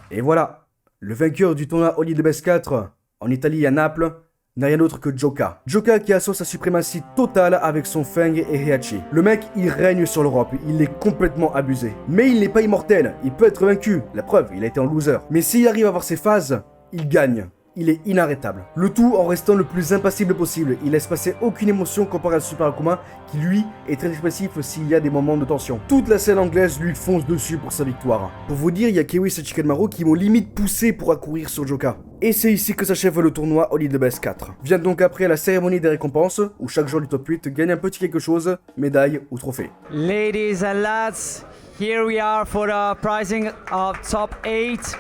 Et voilà, le vainqueur du tournoi Only the Best 4 en Italie à Naples n'a rien d'autre que Joker. Joker qui assoit sa suprématie totale avec son Feng et Heihachi. Le mec, il règne sur l'Europe, il est complètement abusé. Mais il n'est pas immortel, il peut être vaincu. La preuve, il a été en loser. Mais s'il arrive à avoir ses phases, il gagne. Il est inarrêtable. Le tout en restant le plus impassible possible. Il laisse passer aucune émotion comparé à Super Akuma, qui lui est très expressif s'il y a des moments de tension. Toute la scène anglaise lui fonce dessus pour sa victoire. Pour vous dire, il y a Kiwi et Shikamaru qui m'ont limite poussé pour accourir sur Joker. Et c'est ici que s'achève le tournoi Only the Best 4. Vient donc après la cérémonie des récompenses, où chaque joueur du top 8 gagne un petit quelque chose, médaille ou trophée. Ladies and lads, here we are for the prizing of top 8.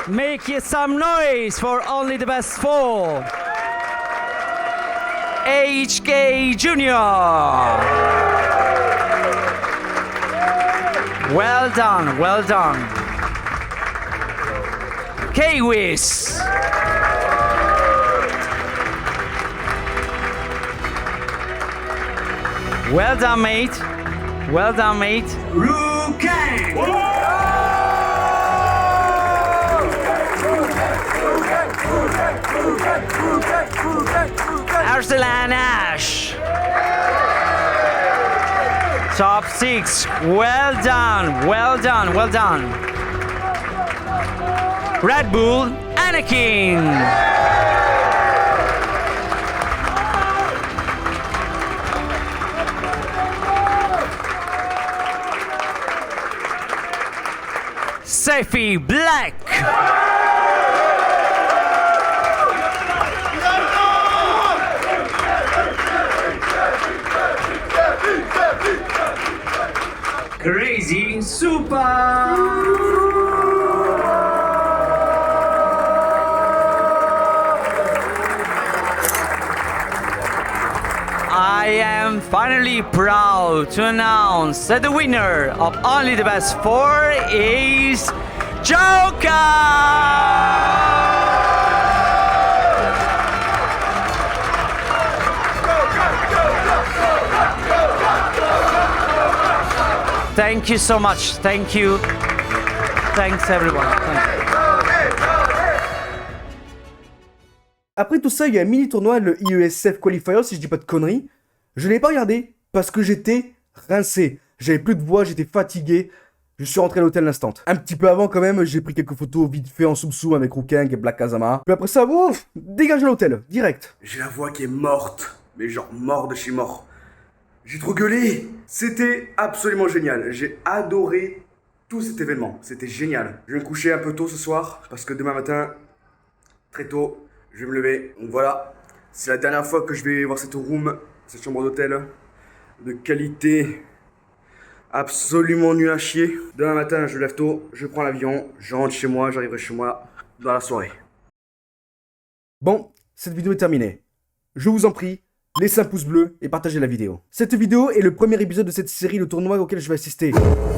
Make you some noise for Only the Best 4. HK Junior. Well done, well done. K-Wiz. Well done, mate. Well done, mate. Arsalan Ash. Top 6. Well done, well done, well done. Red Bull Anakin. Seifi Black. Crazy Super. I am finally proud to announce that the winner of Only the Best 4 is Joker! Thank you so much. Thank you. Thanks everyone. Thank you. Après tout ça, il y a un mini tournoi, le IESF Qualifier, si je dis pas de conneries. Je l'ai pas regardé parce que j'étais rincé. J'avais plus de voix, j'étais fatigué. Je suis rentré à l'hôtel l'instant. Un petit peu avant quand même, j'ai pris quelques photos vite fait en soum-soum avec Rukeng et Black Kazama. Puis après ça, ouf, dégage à l'hôtel, direct. J'ai la voix qui est morte, mais genre mort de chez mort. J'ai trop gueulé. C'était absolument génial. J'ai adoré tout cet événement. C'était génial. Je vais me coucher un peu tôt ce soir parce que demain matin, très tôt, je vais me lever. Donc voilà, c'est la dernière fois que je vais voir cette room, cette chambre d'hôtel de qualité absolument nulle à chier. Demain matin, je me lève tôt, je prends l'avion, je rentre chez moi, j'arriverai chez moi dans la soirée. Bon, cette vidéo est terminée. Je vous en prie, laissez un pouce bleu et partagez la vidéo. Cette vidéo est le premier épisode de cette série de tournoi auquel je vais assister.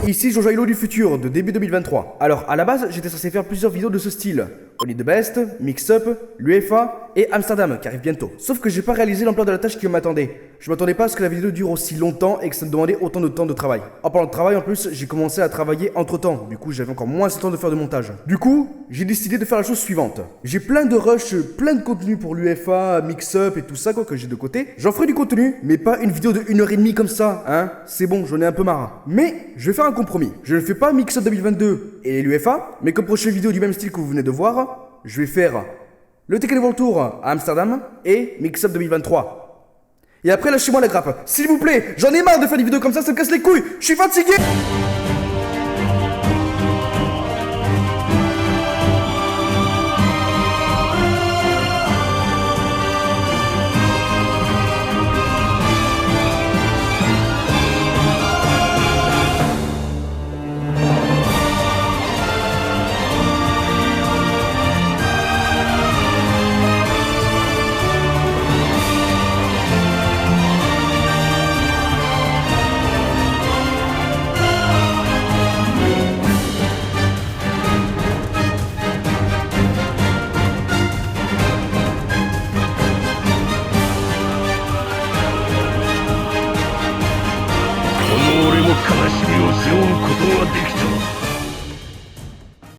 Ici, Jojo du futur, de début 2023. Alors, à la base, j'étais censé faire plusieurs vidéos de ce style, Only the Best, Mix Up, l'UEFA et Amsterdam qui arrive bientôt. Sauf que j'ai pas réalisé l'ampleur de la tâche qui m'attendait. Je m'attendais pas à ce que la vidéo dure aussi longtemps et que ça me demandait autant de temps de travail. En parlant de travail en plus, j'ai commencé à travailler entre temps. Du coup, j'avais encore moins de temps de faire de montage. Du coup, j'ai décidé de faire la chose suivante. J'ai plein de rush, plein de contenu pour l'UEFA, Mix Up et tout ça quoi que j'ai de côté. J'en ferai du contenu, mais pas une vidéo de 1h30 comme ça, hein. C'est bon, j'en ai un peu marre. Mais je vais faire un compromis. Je ne fais pas Mix Up 2022 et l'UEFA, mais comme prochaine vidéo du même style que vous venez de voir, je vais faire le Tekken World Tour à Amsterdam et Mix Up 2023. Et après lâchez-moi la grappe, s'il vous plaît, j'en ai marre de faire des vidéos comme ça me casse les couilles, je suis fatigué.